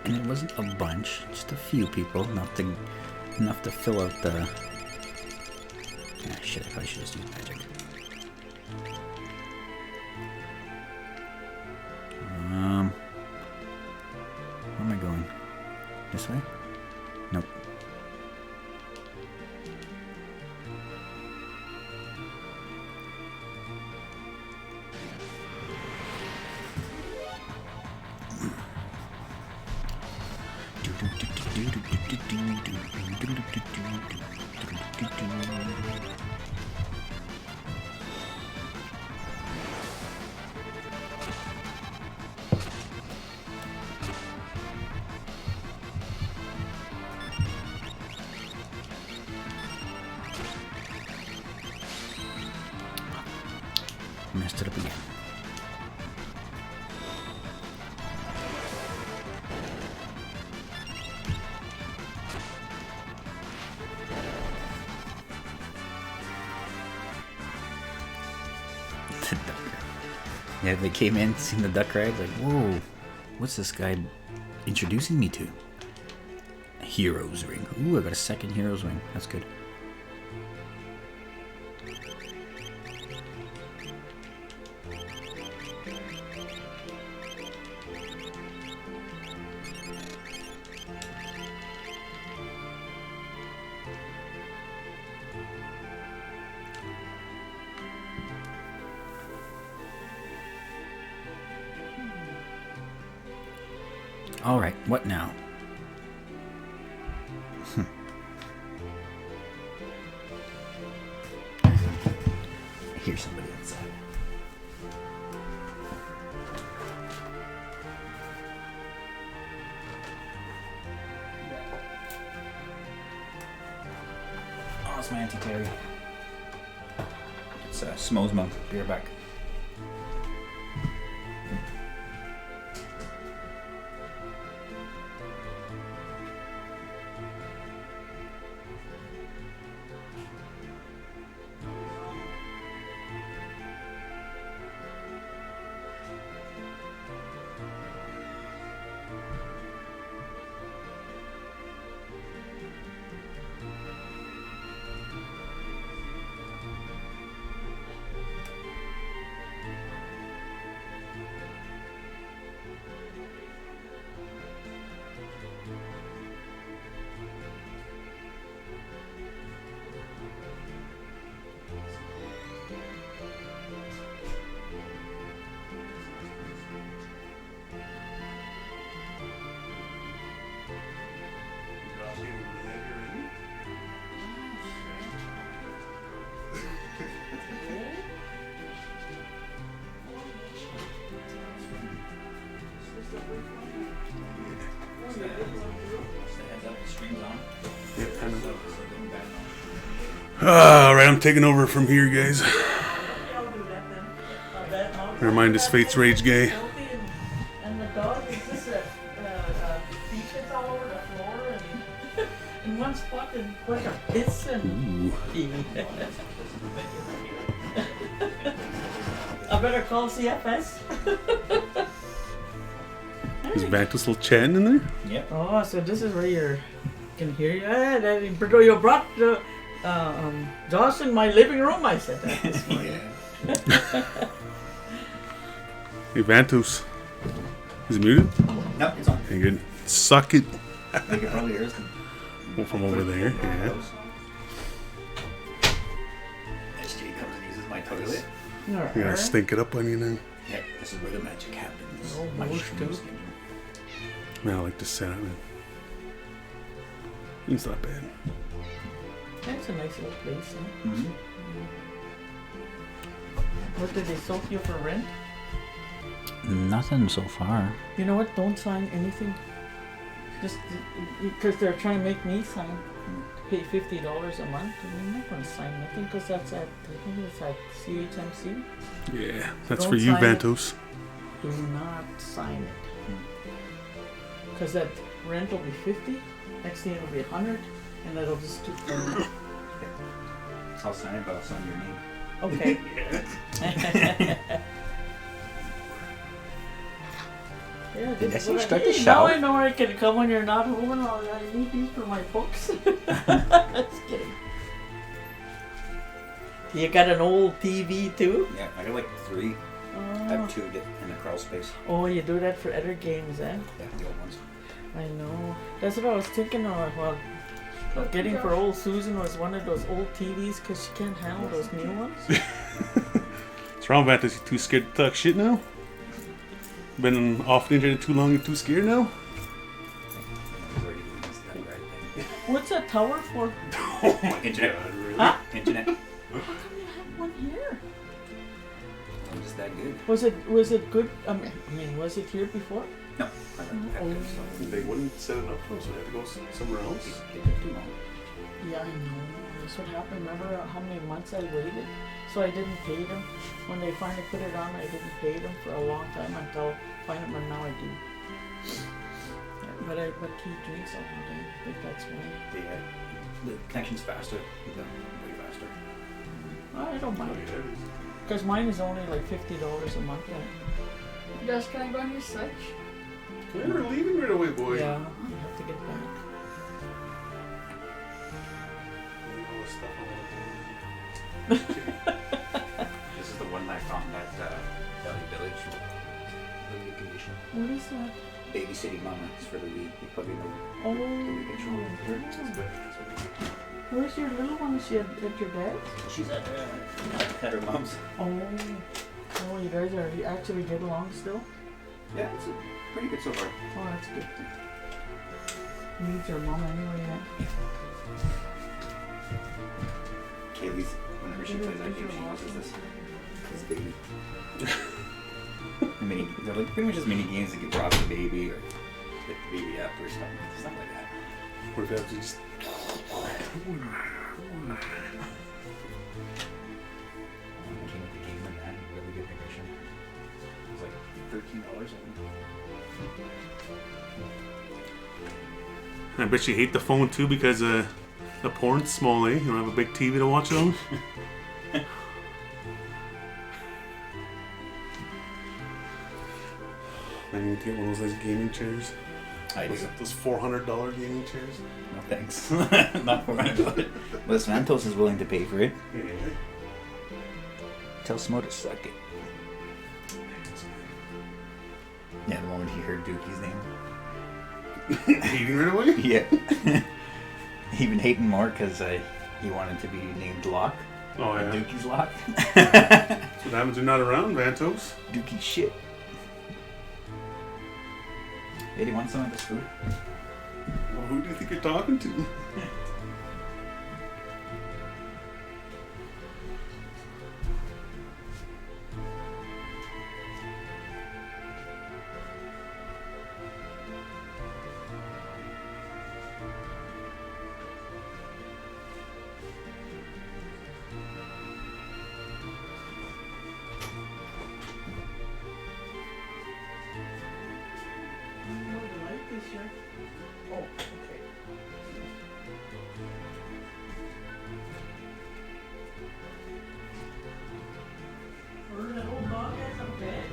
And it wasn't a bunch, just a few people, enough to fill out the... Ah, shit, I probably should just use magic. Where am I going? This way? Nope. Messed it up again. The duck ride. Yeah, they came in, seen the duck ride, like, whoa, what's this guy introducing me to. Hero's Ring. Ooh, I got a second Hero's Ring. That's good. Alright, what now? I hear somebody outside. Oh, it's my Auntie Terry. It's Smo's mug. Be right back. Alright, I'm taking over from here, guys. Never mind this Fate's Rage guy. And the dog is just feces all over the floor and in one spot and like a piss and I better call CFS. Is Vantus still chatting in there? Yep. Oh, so this is where you can hear you. You brought Josh in my living room, I said that. Yeah. Hey, Vantus. Is it muted? No, it's on. Hey, good. Suck it. I think it probably hears them. Well, from over there. Yeah. SJ comes and uses my toilet. You gotta stink it up on you now. Yep, this is where the magic happens. Oh, My most shrooms do. can- Man, I like the setup, man. It's not bad. That's a nice little place, huh? Mhm. What did they soak you for rent? Nothing so far. You know what? Don't sign anything. Just because they're trying to make me sign, pay $50 a month. I'm not going to sign nothing because that's at, I think it's at CHMC. Yeah, that's Don't for you, sign it. Vantus. Do not sign it. Because that rent will be 50, next thing it'll be 100, and that'll just keep going. I'll sign it, but I'll sign your name. Okay. Yeah, Did this I is what start the Now shower? I know where I can come when you're not home and all that. I need these for my books. Just kidding. You got an old TV too? Yeah, I got like 3. I have 2 in the crawl space. Oh, you do that for other games, eh? Yeah, the old ones. I know. That's what I was thinking of. Well, getting for old Susan was one of those old TVs because she can't handle those new ones. What's wrong, Vantus? You too scared to talk shit now? Been off the internet too long and too scared now? What's that tower for? Internet. Huh? Internet. How come you have one here? I'm just that good. Was it good? I mean, was it here before? No, I don't have to. So They wouldn't set it up for us. We had to go somewhere else. it took too long. Yeah, I know. That's what happened. Remember how many months I waited? So I didn't pay them. When they finally put it on, I didn't pay them for a long time until finally, but now I do. But he drinks all the day. I think that's why. The connection's faster. Way faster. I don't mind. Because mine is only like $50 a month. Just can I go on your Switch? We're leaving right away, boy. Yeah, I have to get back. All the stuff I want to do. This is the one I found at Valley Village. Really good condition. What is that? Babysitting mama. It's for the week. We put in the Oh, week control. That's good. where's your little one? Is she at your dad's? She's at her mom's. Oh, you guys are, you actually get along still? Yeah, it's pretty good so far. Oh, that's good. Needs her mom anyway, yeah. Kaylee's, whenever she plays that game, she uses this baby. They're like pretty much just mini games that get brought the baby or pick the baby up or something. Stuff like that. What if you have to just... Came with the game and that, really good condition. It was like $13, I think. I bet you hate the phone too because the porn's small, eh? You don't have a big TV to watch it on? I need to get one of those gaming chairs. I do. Those $400 gaming chairs. No thanks. Not $400. Unless Santos is willing to pay for it. Yeah. Tell Smo to suck it. Yeah, the moment he heard Dookie's name. Hating right away? Yeah. Even hating more because he wanted to be named Locke. Oh, yeah. Dookie's Locke. That's what happens when you're not around, Vantos. Dookie shit. Hey, do you want some of this food? Well, who do you think you're talking to? Oh, okay. Or the old dog has a bed.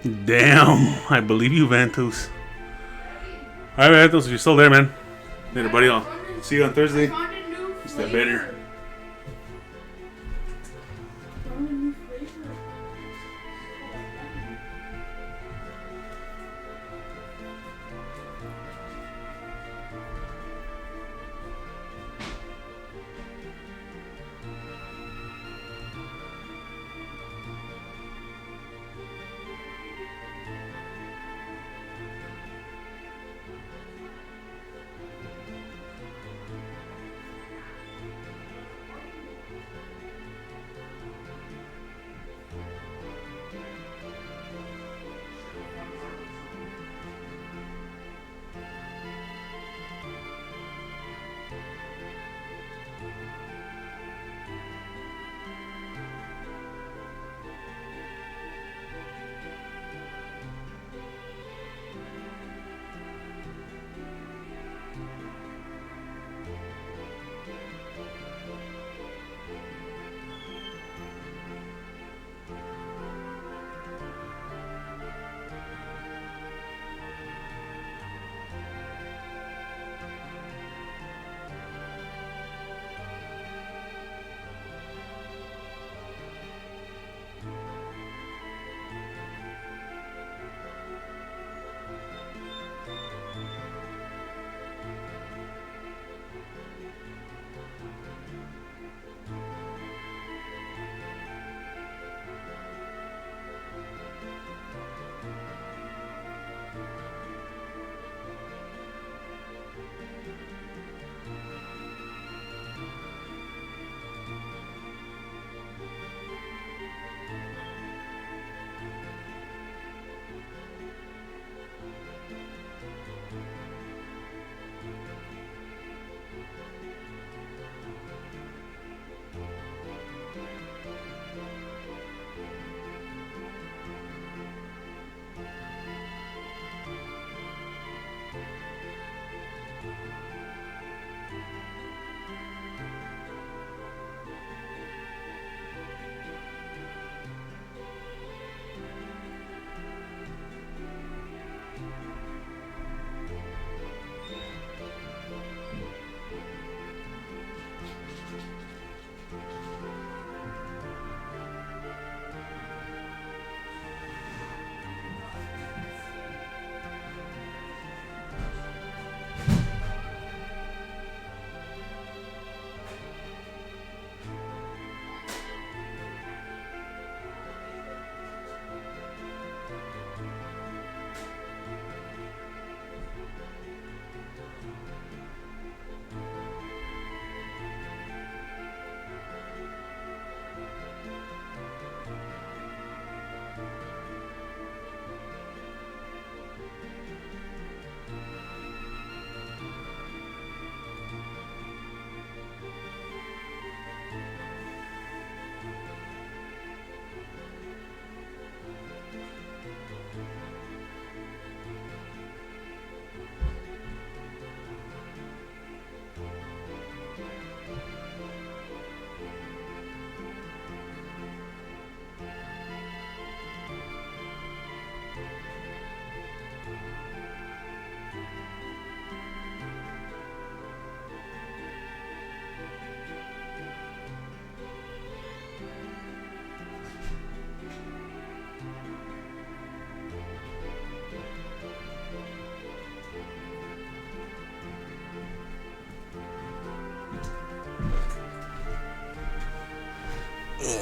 Damn, I believe you, Vantos. Alright, Vantos, if you're still there, man. Later, buddy. I'll see you on Thursday. It's that better.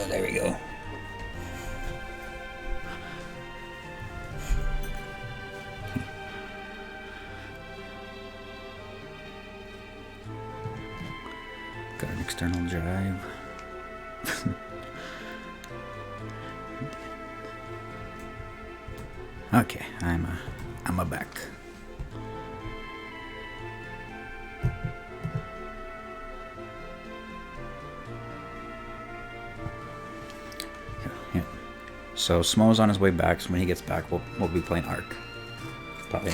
There we go. Got an external drive. Okay, I'm a back. Yeah. So Smo's on his way back. So when he gets back, we'll be playing Ark. Probably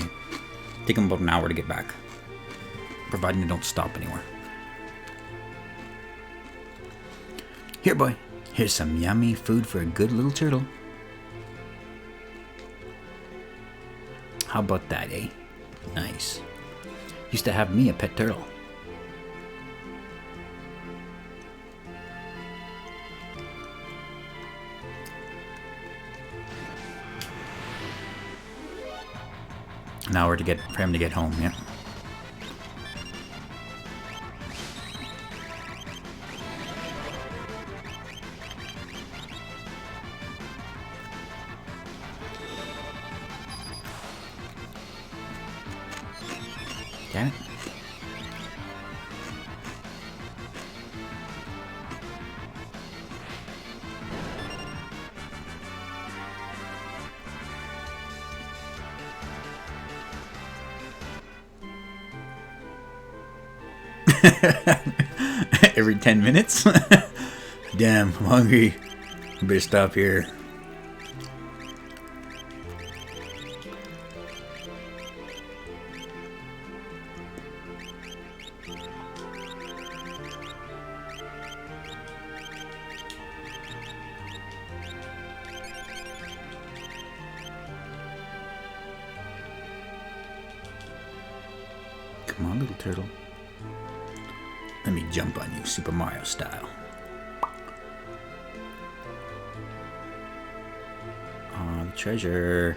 take him about an hour to get back, providing you don't stop anywhere. Here, boy. Here's some yummy food for a good little turtle. How about that, eh? Nice. Used to have me a pet turtle. Now we're for him to get home, yeah. Damn it. Every 10 minutes? Damn, I'm hungry. I better stop here. Come on, little turtle. Let me jump on you, Super Mario style. Oh, the treasure.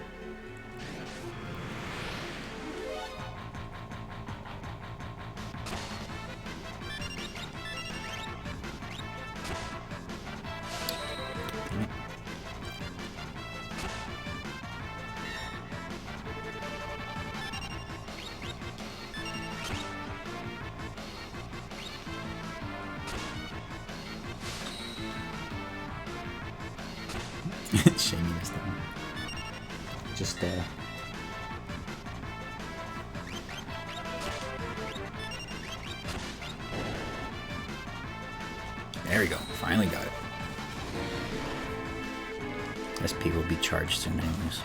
Shame you missed that one. Just, there we go. Finally got it. SP will be charged soon anyways.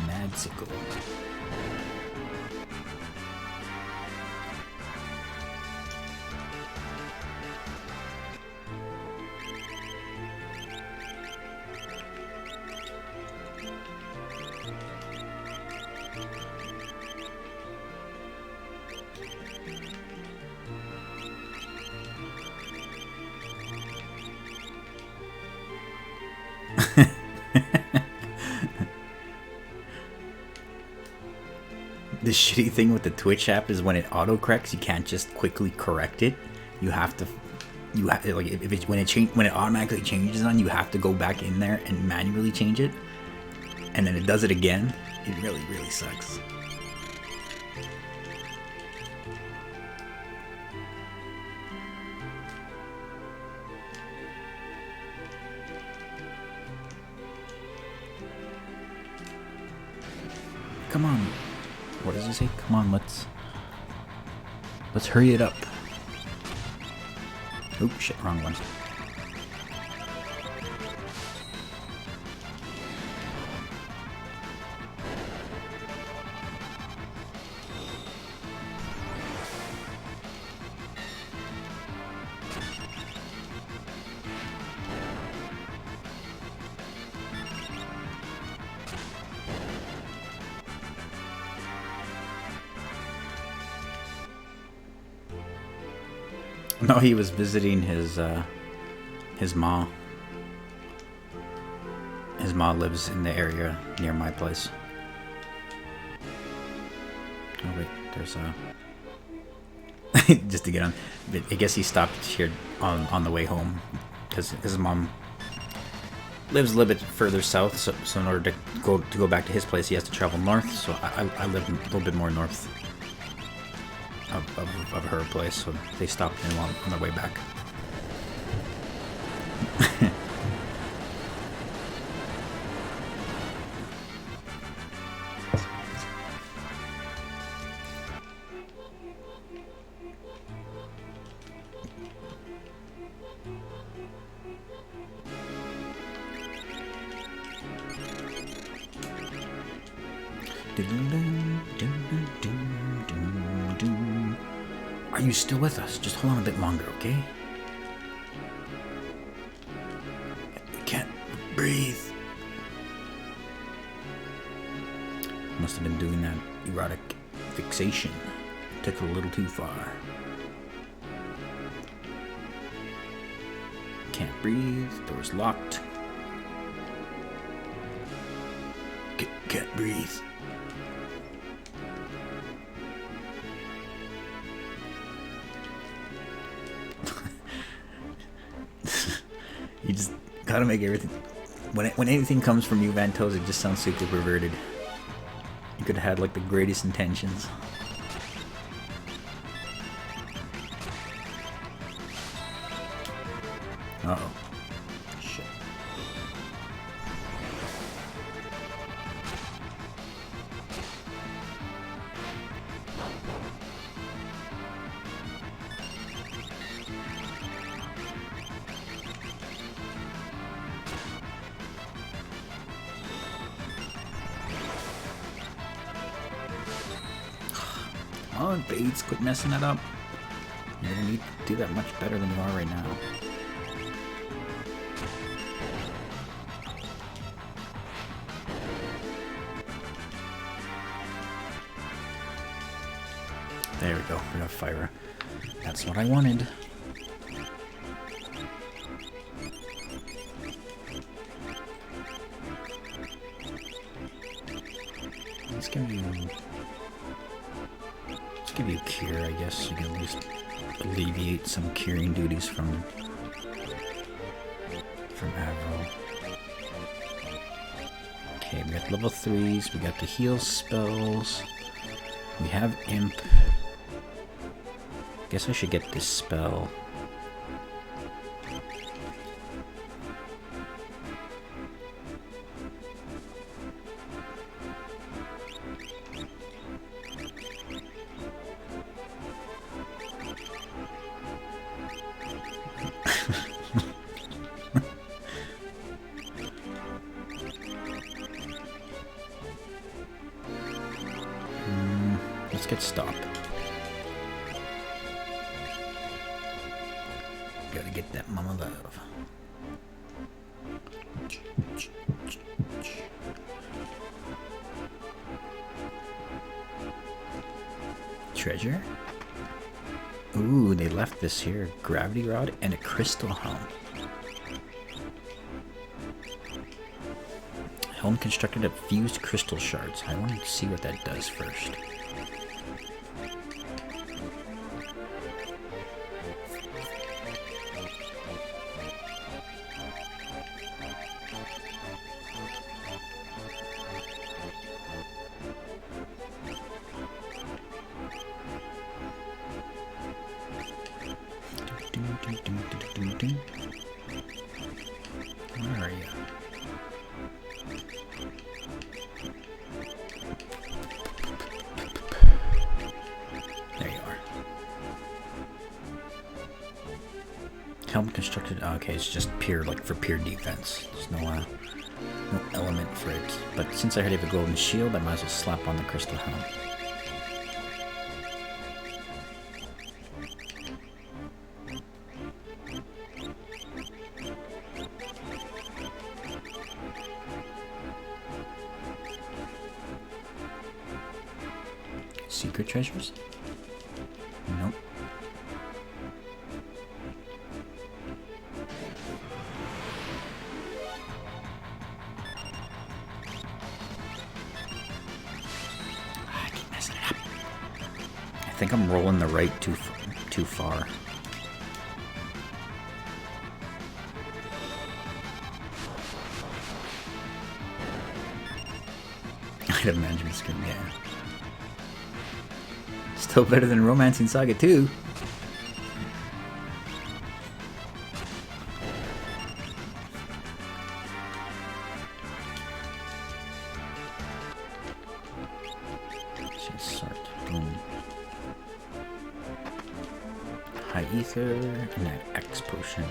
Madsicle. The shitty thing with the Twitch app is when it auto-corrects, you can't just quickly correct it. You have to, like if it when it automatically changes on, you have to go back in there and manually change it, and then it does it again. It really sucks. Come on. What does it say? Come on, let's hurry it up. Oh shit, wrong one. No, he was visiting his ma. His ma lives in the area near my place. Oh wait, there's just to get on. But I guess he stopped here on the way home because his mom lives a little bit further south. So in order to go back to his place, he has to travel north. So I live a little bit more north of her place, so they stopped in on their way back. Are you still with us? Just hold on a bit longer, okay? I can't breathe. Must have been doing that erotic fixation. Took it a little too far. Can't breathe. Door's locked. Can't breathe. You just gotta make everything. When anything comes from you, Vantos, it just sounds super perverted. You could have had like the greatest intentions. Uh-oh. Shit. Come on, Bates, quit messing that up. You're gonna need to do that much better than you are right now. There we go, we're gonna fire. That's what I wanted. Let's give you cure, I guess. You can at least alleviate some curing duties from Avro. Okay, we got level 3s, we got the heal spells. We have Imp. Guess I should get this spell. Let's get stop. Gotta get that mama love. Treasure? Ooh, they left this here. Gravity rod and a crystal helm. Helm constructed of fused crystal shards. I want to see what that does first. Where are you? There you are. Helm constructed. Oh, okay, it's just pure, like for pure defense. There's no element for it. But since I already have a golden shield, I might as well slap on the crystal helm. Secret treasures? Nope. I keep messing it up. I think I'm rolling the right too far. Item management screen, yeah. Still better than Romancing Saga 2. Sort. Boom. High ether and an X potion.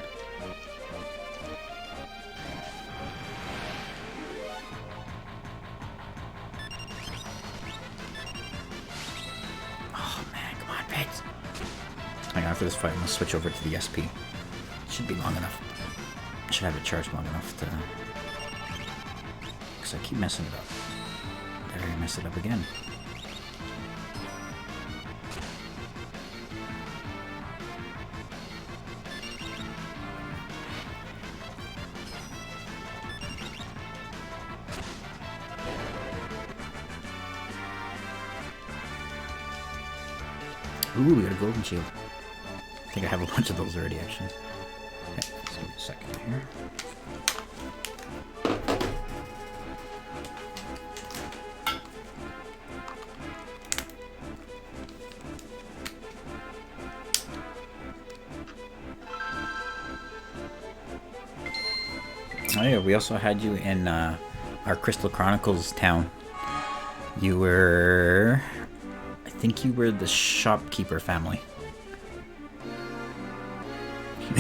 After this fight, I'm gonna switch over to the SP. Should be long enough. Should have it charged long enough to. Because I keep messing it up. Very mess it up again. Ooh, we got a golden shield. I think I have a bunch of those already, actually. Okay, let's give me a second here. Oh yeah, we also had you in our Crystal Chronicles town. You were... I think you were the shopkeeper family.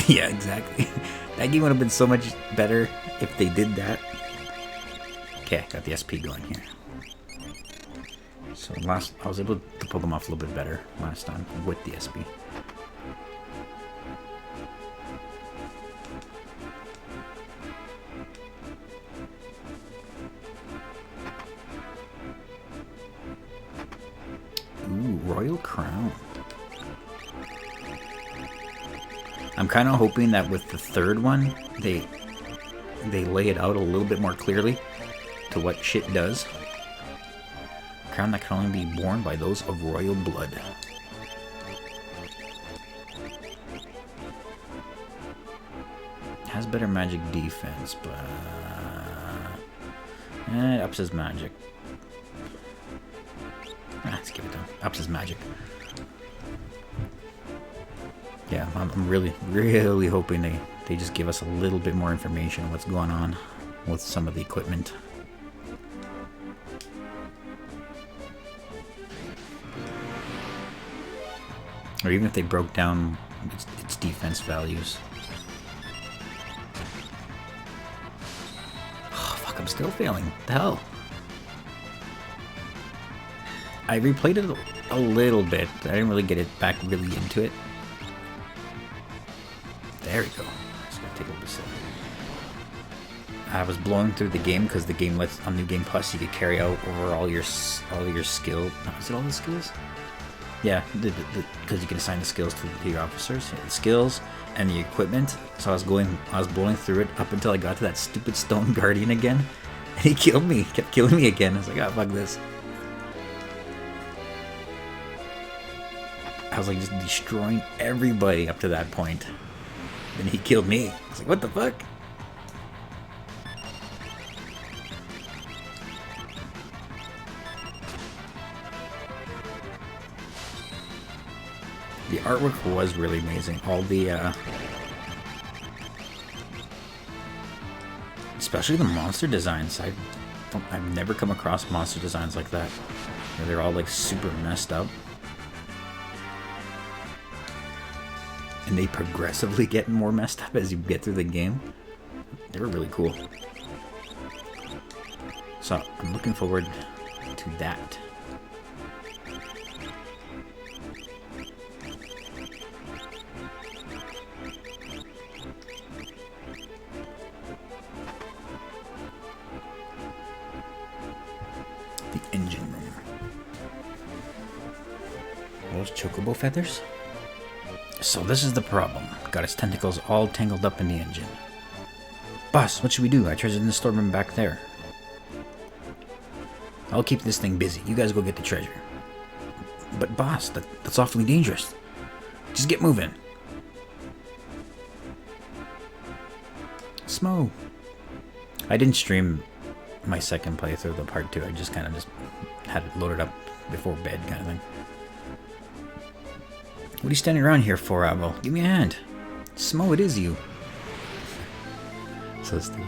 Yeah, exactly. That game would have been so much better if they did that. Okay, got the SP going here. So I was able to pull them off a little bit better last time with the SP. Ooh, Royal Crown. I'm kind of hoping that with the third one, they lay it out a little bit more clearly to what shit does. Crown that can only be worn by those of royal blood. Has better magic defense, but it ups his magic. Let's give it to him. Ups his magic. Yeah, I'm really, really hoping they just give us a little bit more information on what's going on with some of the equipment. Or even if they broke down its defense values. Oh, fuck, I'm still failing. What the hell? I replayed it a little bit. I didn't really get it back really into it. There we go. Just gotta take a little bit. I was blowing through the game because the game lets on New Game Plus you could carry out over all your skill. Is it all the skills? Yeah, because you can assign the skills to your officers, the skills and the equipment. So I was blowing through it up until I got to that stupid Stone Guardian again, and he killed me. Kept killing me again. I was like, oh, fuck this. I was like just destroying everybody up to that point. Then he killed me. I was like, what the fuck? The artwork was really amazing. All the, especially the monster designs. I've never come across monster designs like that. Where they're all like super messed up. And they progressively get more messed up as you get through the game. They were really cool. So I'm looking forward to that. The engine room. Are those chocobo feathers? So this is the problem. Got its tentacles all tangled up in the engine. Boss, what should we do? I treasured in the storeroom back there. I'll keep this thing busy. You guys go get the treasure. But boss, that's awfully dangerous. Just get moving. Smo. I didn't stream my second playthrough, the part 2. I just kind of had it loaded up before bed kind of thing. What are you standing around here for, Abel? Give me a hand. Smo, it is you. So stupid.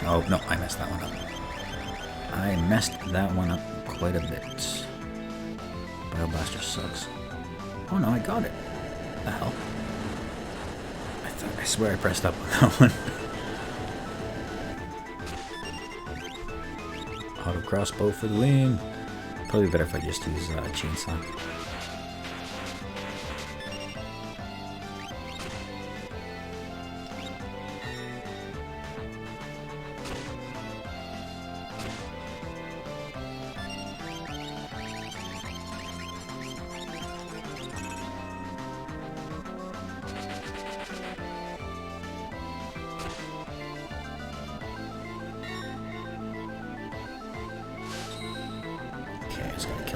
Oh, no, I messed that one up. I messed that one up quite a bit. Bio Blaster sucks. Oh no, I got it. What the hell? I swear I pressed up on that one. Auto crossbow for the win. Probably better if I just use chainsaw.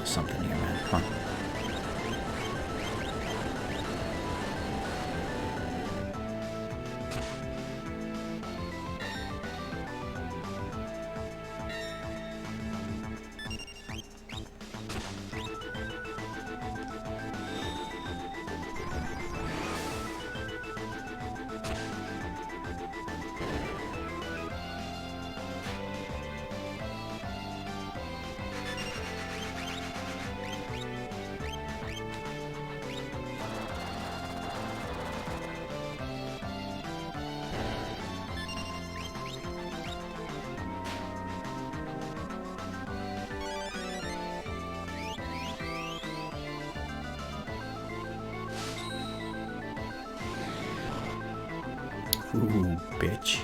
something here, man. Come on. Ooh, bitch.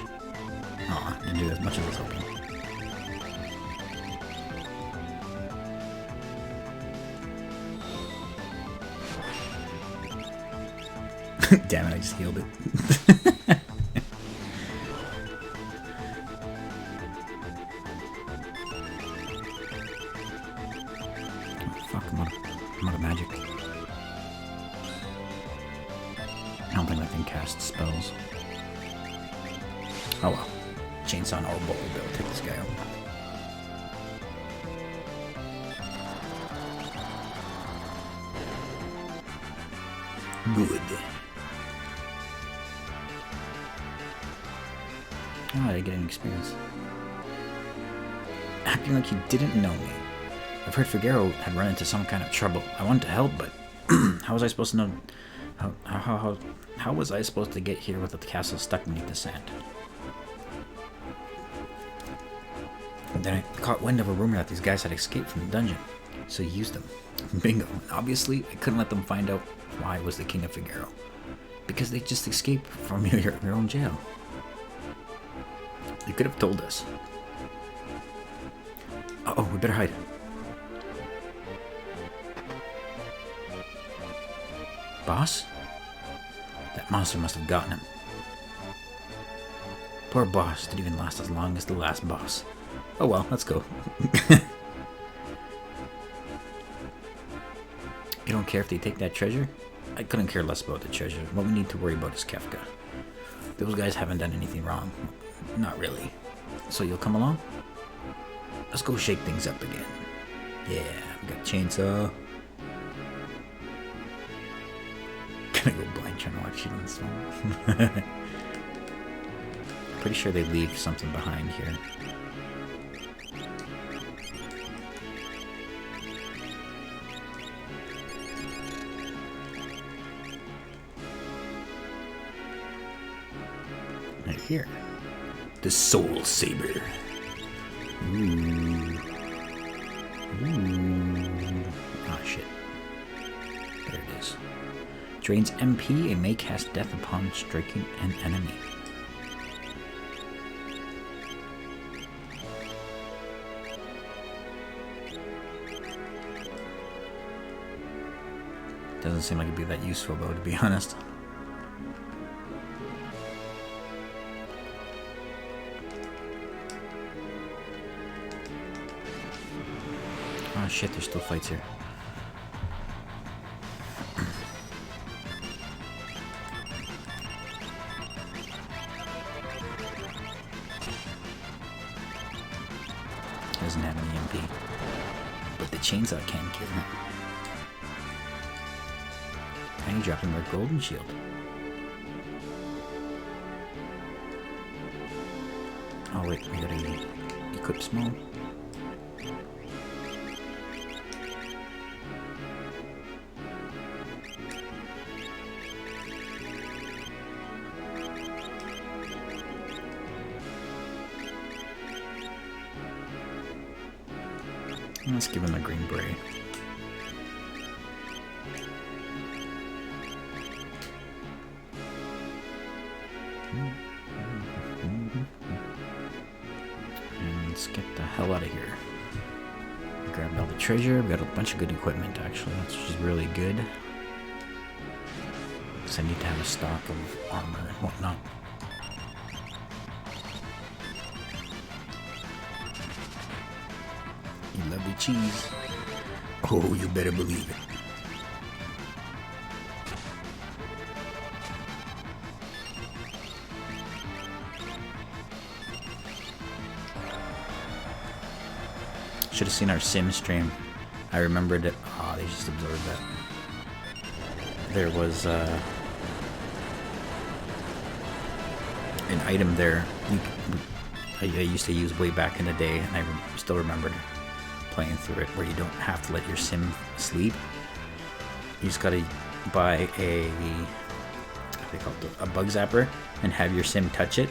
Aw, didn't do as much as I was hoping. Damn it, I just healed it. Oh, fuck, I'm out of magic. I don't think I can cast spells. Oh well. Chainsaw and Old Bowl will be able to take this guy out. Good. Oh, I didn't get any experience. Acting like you didn't know me. I've heard Figueroa had run into some kind of trouble. I wanted to help, but how was I supposed to know? How was I supposed to get here with the castle stuck beneath the sand? And then I caught wind of a rumor that these guys had escaped from the dungeon, so I used them. Bingo. Obviously, I couldn't let them find out why I was the king of Figueroa, because they just escaped from your own jail. You could have told us. Uh-oh, we better hide. Boss? That monster must have gotten him. Poor boss didn't even last as long as the last boss. Oh well, let's go. You don't care if they take that treasure? I couldn't care less about the treasure. What we need to worry about is Kefka. Those guys haven't done anything wrong. Not really. So you'll come along? Let's go shake things up again. Yeah, we got chainsaw. Gonna go blind trying to watch shit on this one. Pretty sure they leave something behind here. Right here. The Soul Saber. Ooh. Ooh. Ah, shit. There it is. Drains MP and may cast death upon striking an enemy. Doesn't seem like it'd be that useful though, to be honest. Oh shit, there's still fights here. Doesn't have any MP. But the chainsaw can kill him. And he dropped him their golden shield. Oh wait, we gotta equip small. Let's give him a green beret. And let's get the hell out of here. Grabbed all the treasure. We got a bunch of good equipment actually, which is really good. So I need to have a stock of armor and whatnot. You lovely cheese. Oh, you better believe it. Should have seen our sim stream. I remembered it. Oh, they just absorbed that. There was an item there I used to use way back in the day, and I still remembered playing through it, where you don't have to let your sim sleep. You just gotta buy a bug zapper and have your sim touch it.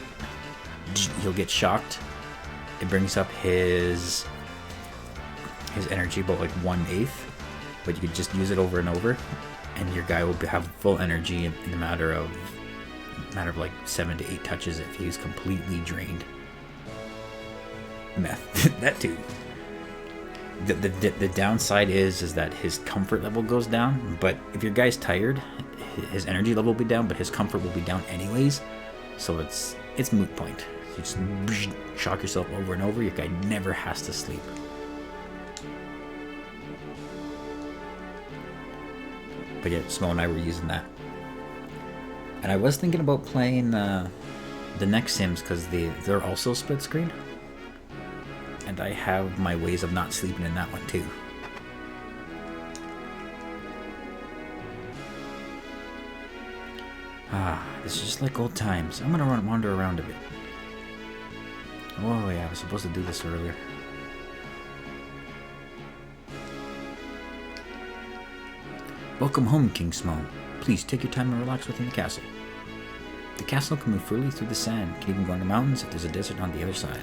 He'll get shocked. It brings up his energy about like 1/8, but you could just use it over and over, and your guy will have full energy in a matter of like 7 to 8 touches if he's completely drained. Meth. That too. The downside is that his comfort level goes down, but if your guy's tired, his energy level will be down, but his comfort will be down anyways, so it's moot point. You just shock yourself over and over, your guy never has to sleep. But yeah, Smo and I were using that. And I was thinking about playing the next Sims, because they're also split screen. And I have my ways of not sleeping in that one too. This is just like old times. I'm gonna wander around a bit. Oh yeah, I was supposed to do this earlier. Welcome home, King Smo. Please take your time and relax within the castle. The castle can move freely through the sand, can even go in the mountains if there's a desert on the other side.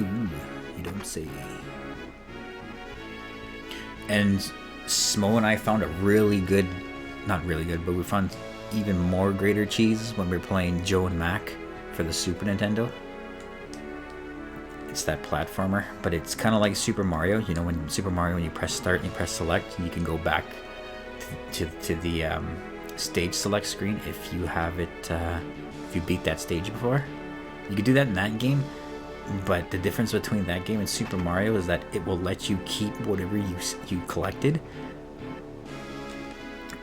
Ooh, you don't say. And Smo and I found a really good, not really good, but we found even more greater cheese when we were playing Joe and Mac for the Super Nintendo. It's that platformer, but it's kind of like Super Mario. You know, when Super Mario, when you press start and you press select, you can go back to the stage select screen if you have it, if you beat that stage before. You could do that in that game, but the difference between that game and Super Mario is that it will let you keep whatever you collected.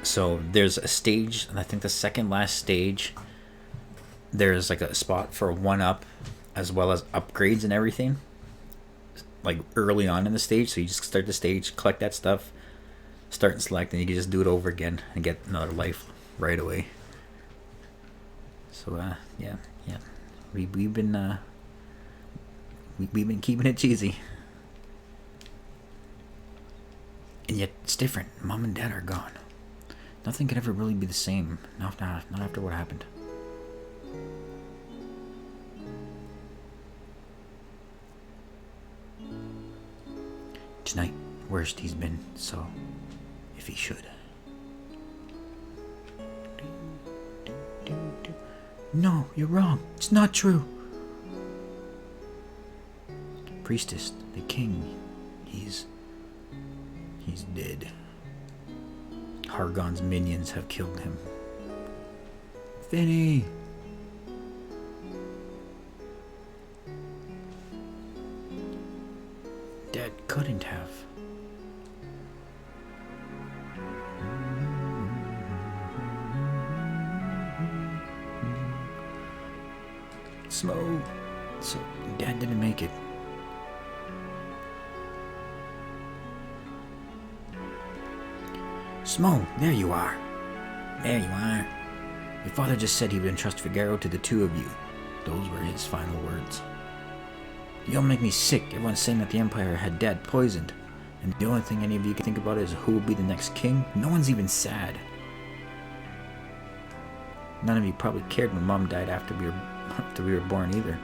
So there's a stage, and I think the second last stage, there's like a spot for a 1-up, as well as upgrades and everything, like early on in the stage. So you just start the stage, collect that stuff, start and select, and you can just do it over again and get another life right away. So yeah, we've been keeping it cheesy, and yet it's different. Mom and Dad are gone. Nothing could ever really be the same. Not after what happened. Tonight, worst he's been, so if he should. No, you're wrong. It's not true. Priestess, the king, he's dead. Hargon's minions have killed him. Finny! Dad couldn't have. Smo. So Dad didn't make it. Smo, there you are. There you are. Your father just said he would entrust Figaro to the two of you. Those were his final words. You all make me sick. Everyone's saying that the Empire had Dad poisoned. And the only thing any of you can think about is who will be the next king. No one's even sad. None of you probably cared when Mom died after we were born either.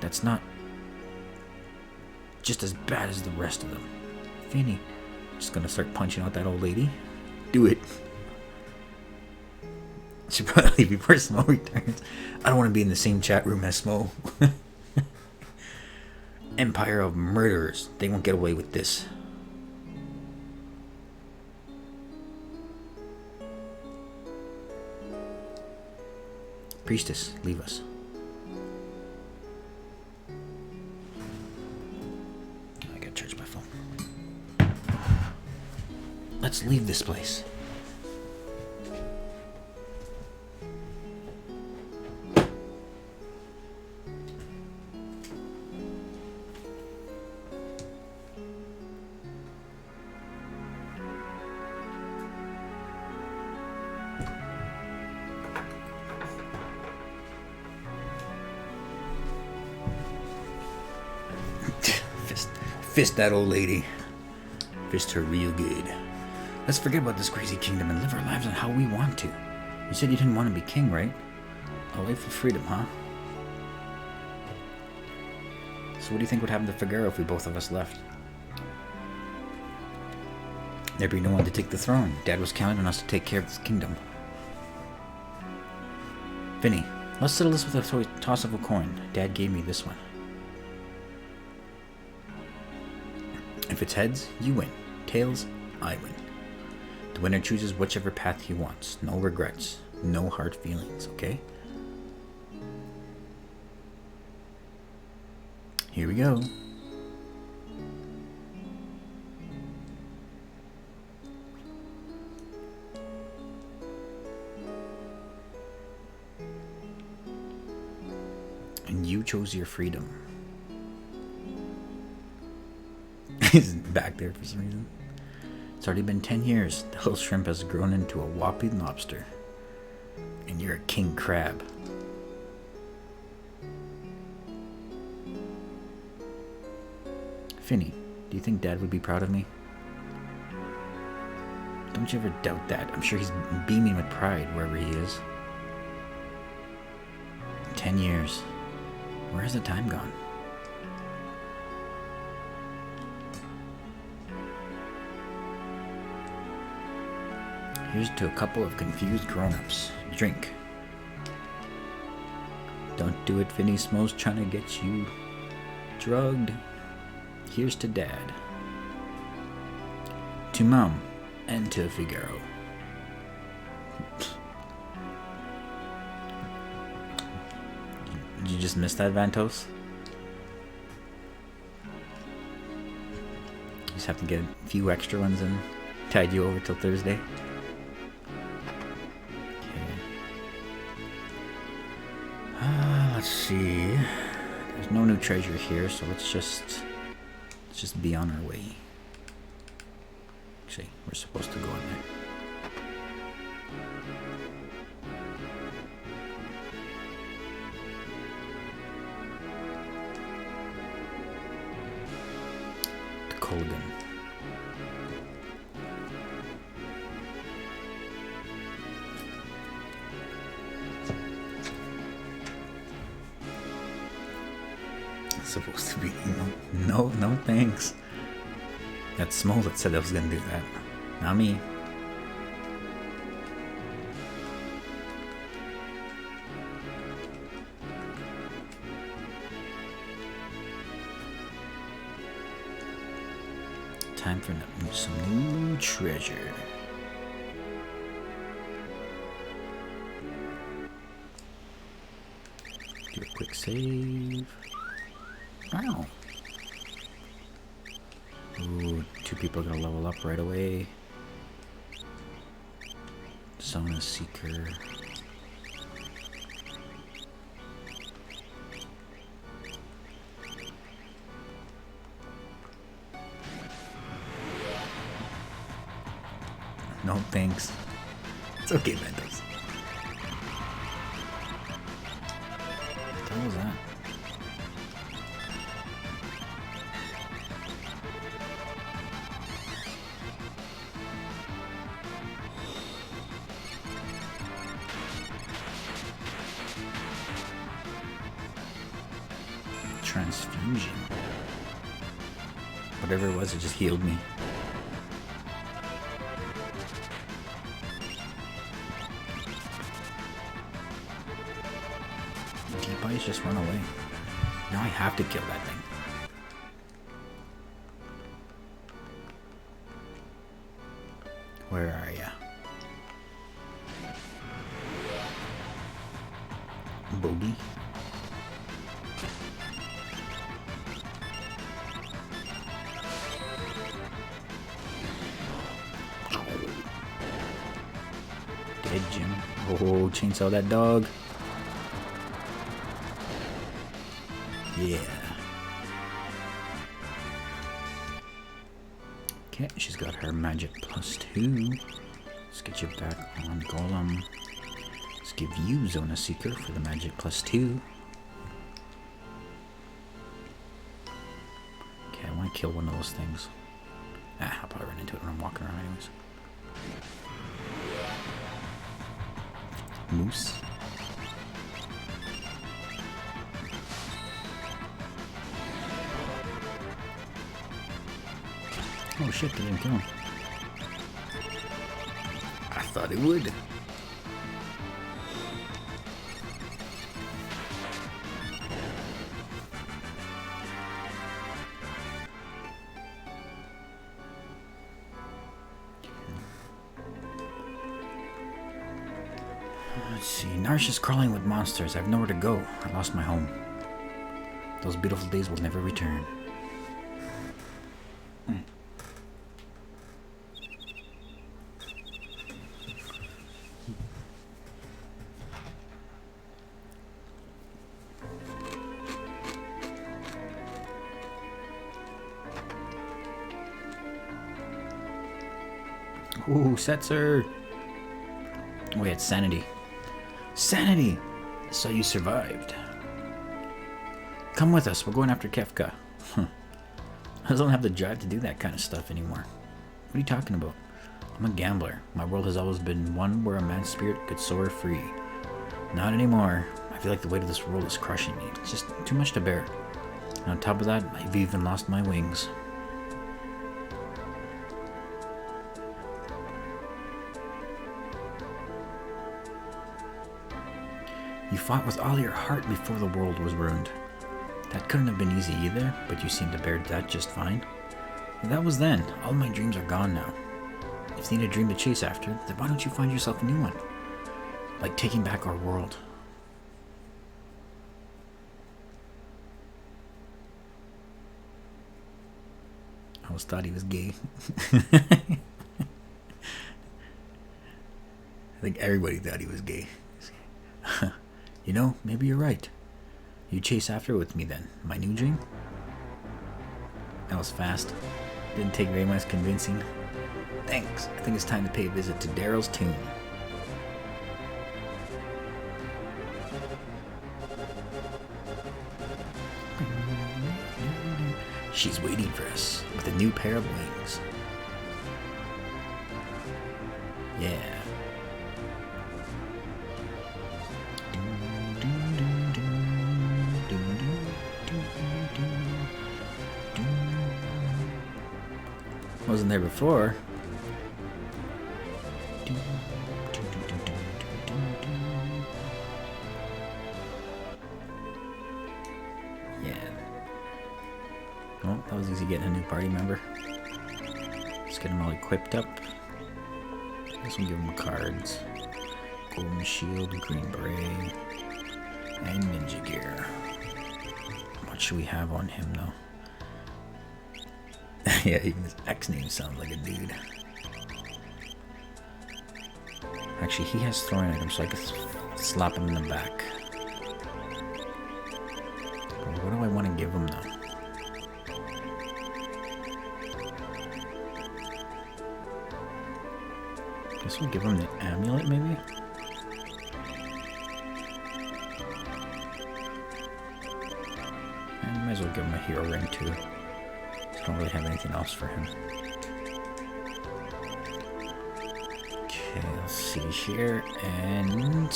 That's not just as bad as the rest of them. Finny, just gonna start punching out that old lady? Do it. Should probably leave before Smo returns. I don't want to be in the same chat room as Smo. Empire of murderers. They won't get away with this. Priestess, leave us. I gotta charge my phone. Let's leave this place. Fist that old lady. Fist her real good. Let's forget about this crazy kingdom and live our lives on how we want to. You said you didn't want to be king, right? A life of freedom, huh? So what do you think would happen to Figaro if we both of us left? There'd be no one to take the throne. Dad was counting on us to take care of this kingdom. Vinny, let's settle this with a toss of a coin. Dad gave me this one. If it's heads, you win. Tails, I win. The winner chooses whichever path he wants. No regrets. No hard feelings, okay? Here we go. And you chose your freedom. He's back there for some reason. It's already been 10 years. The little shrimp has grown into a whopping lobster. And you're a king crab. Finny, do you think Dad would be proud of me? Don't you ever doubt that. I'm sure he's beaming with pride wherever he is. 10 years. Where has the time gone? Here's to a couple of confused grown-ups. Drink. Don't do it, Vinny. Smo's trying to get you drugged. Here's to Dad. To Mom. And to Figaro. Did you just miss that, Vantos? Just have to get a few extra ones and tide you over till Thursday. Let's see. There's no new treasure here, so let's just be on our way. Actually, we're supposed to go in there. To Colgan. Supposed to be no thanks. That's Smo that said I was gonna do that, not me. Time for some new treasure. Do a quick save. Wow. Ooh, 2 people are gonna level up right away. Zona Seeker. No thanks. It's okay, Mentos. What was that? Transfusion. Whatever it was, it just healed me. Deep Eyes just run away. Now I have to kill that thing. Where are ya? Bogey? Dead Jim. Oh, chainsaw that dog. Yeah. Okay, she's got her magic +2. Let's get you back on Golem. Let's give you Zona Seeker for the magic +2. Okay, I want to kill one of those things. Ah, I'll probably run into it when I'm walking around anyways. Moose. Oh shit, they didn't kill him. I thought it would. Let's see. Narsha's crawling with monsters. I have nowhere to go. I lost my home. Those beautiful days will never return. Ooh, Setzer. Wait, it's Sanity. Sanity! So you survived. Come with us, we're going after Kefka. I don't have the drive to do that kind of stuff anymore. What are you talking about? I'm a gambler. My world has always been one where a man's spirit could soar free. Not anymore. I feel like the weight of this world is crushing me. It's just too much to bear. And on top of that, I've even lost my wings. You fought with all your heart before the world was ruined. That couldn't have been easy either, but you seem to bear that just fine. That was then. All my dreams are gone now. If you need a dream to chase after, then why don't you find yourself a new one? Like taking back our world. I always thought he was gay. I think everybody thought he was gay. You know, maybe you're right. You chase after it with me then. My new dream? That was fast. Didn't take very much convincing. Thanks. I think it's time to pay a visit to Daryl's tomb. She's waiting for us with a new pair of wings. Yeah. Wasn't there before. Yeah. Well, that was easy getting a new party member. Let's get them all equipped up. This one give them cards. Golden shield, green beret, and ninja gear. What should we have on him though? Yeah, even his X name sounds like a dude. Actually, he has throwing items, so I could slap him in the back. But what do I want to give him though? Guess we'll give him the amulet, maybe? And might as well give him a hero ring too. Don't really have anything else for him. Okay, let's see here, and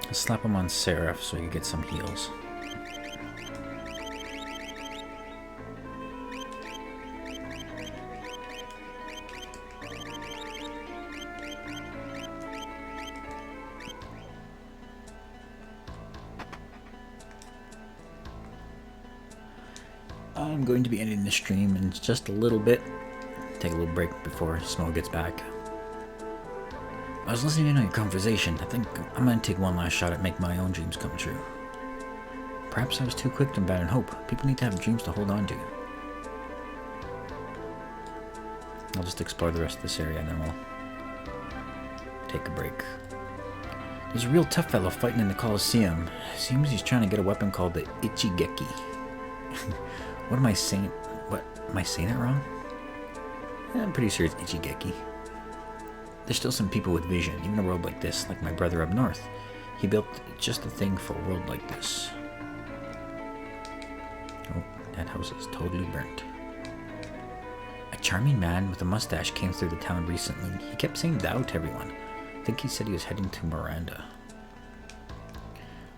I'll slap him on Seraph so he can get some heals. I'm going to be ending the stream in just a little bit. Take a little break before Snow gets back. I was listening in on your conversation. I think I'm going to take one last shot at making my own dreams come true. Perhaps I was too quick to abandon hope. People need to have dreams to hold on to. I'll just explore the rest of this area and then we'll take a break. There's a real tough fellow fighting in the Colosseum. Seems he's trying to get a weapon called the Ichigeki. What am I saying? What? Am I saying it wrong? I'm pretty sure it's Ichigeki. There's still some people with vision, even in a world like this, like my brother up north. He built just a thing for a world like this. Oh, that house is totally burnt. A charming man with a mustache came through the town recently. He kept saying thou to everyone. I think he said he was heading to Miranda.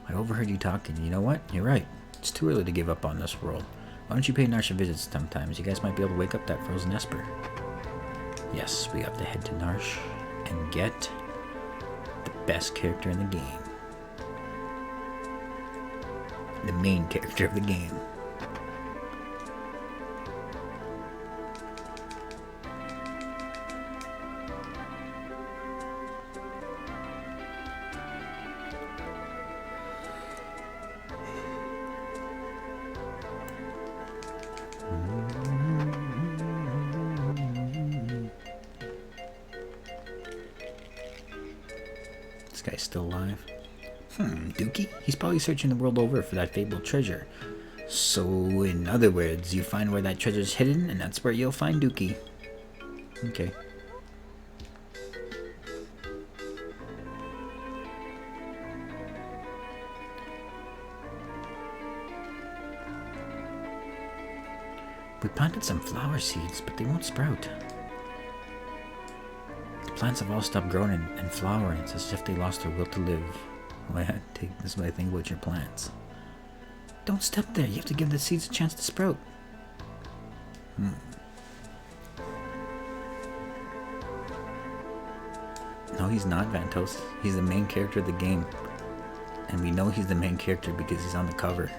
I overheard you talking. You know what? You're right. It's too early to give up on this world. Why don't you pay Narsh a visit sometimes? You guys might be able to wake up that frozen Esper. Yes, we have to head to Narsh and get the best character in the game. The main character of the game. This guy's still alive. Dookie? He's probably searching the world over for that fabled treasure. So, in other words, you find where that treasure's hidden, and that's where you'll find Dookie. Okay. We planted some flower seeds, but they won't sprout. The plants have all stopped growing and flowering. It's as if they lost their will to live. Well, this is what I think about your plants. Don't step there. You have to give the seeds a chance to sprout. No, he's not Vantos. He's the main character of the game. And we know he's the main character because he's on the cover.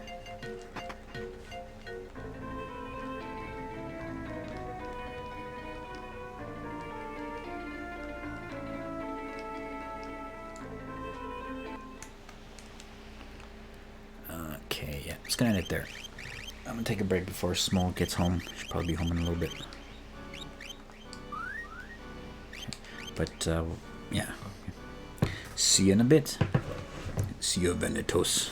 Okay, yeah, just gonna end it there. I'm gonna take a break before Small gets home. Should probably be home in a little bit. But, yeah. See you in a bit. See you, Venetos.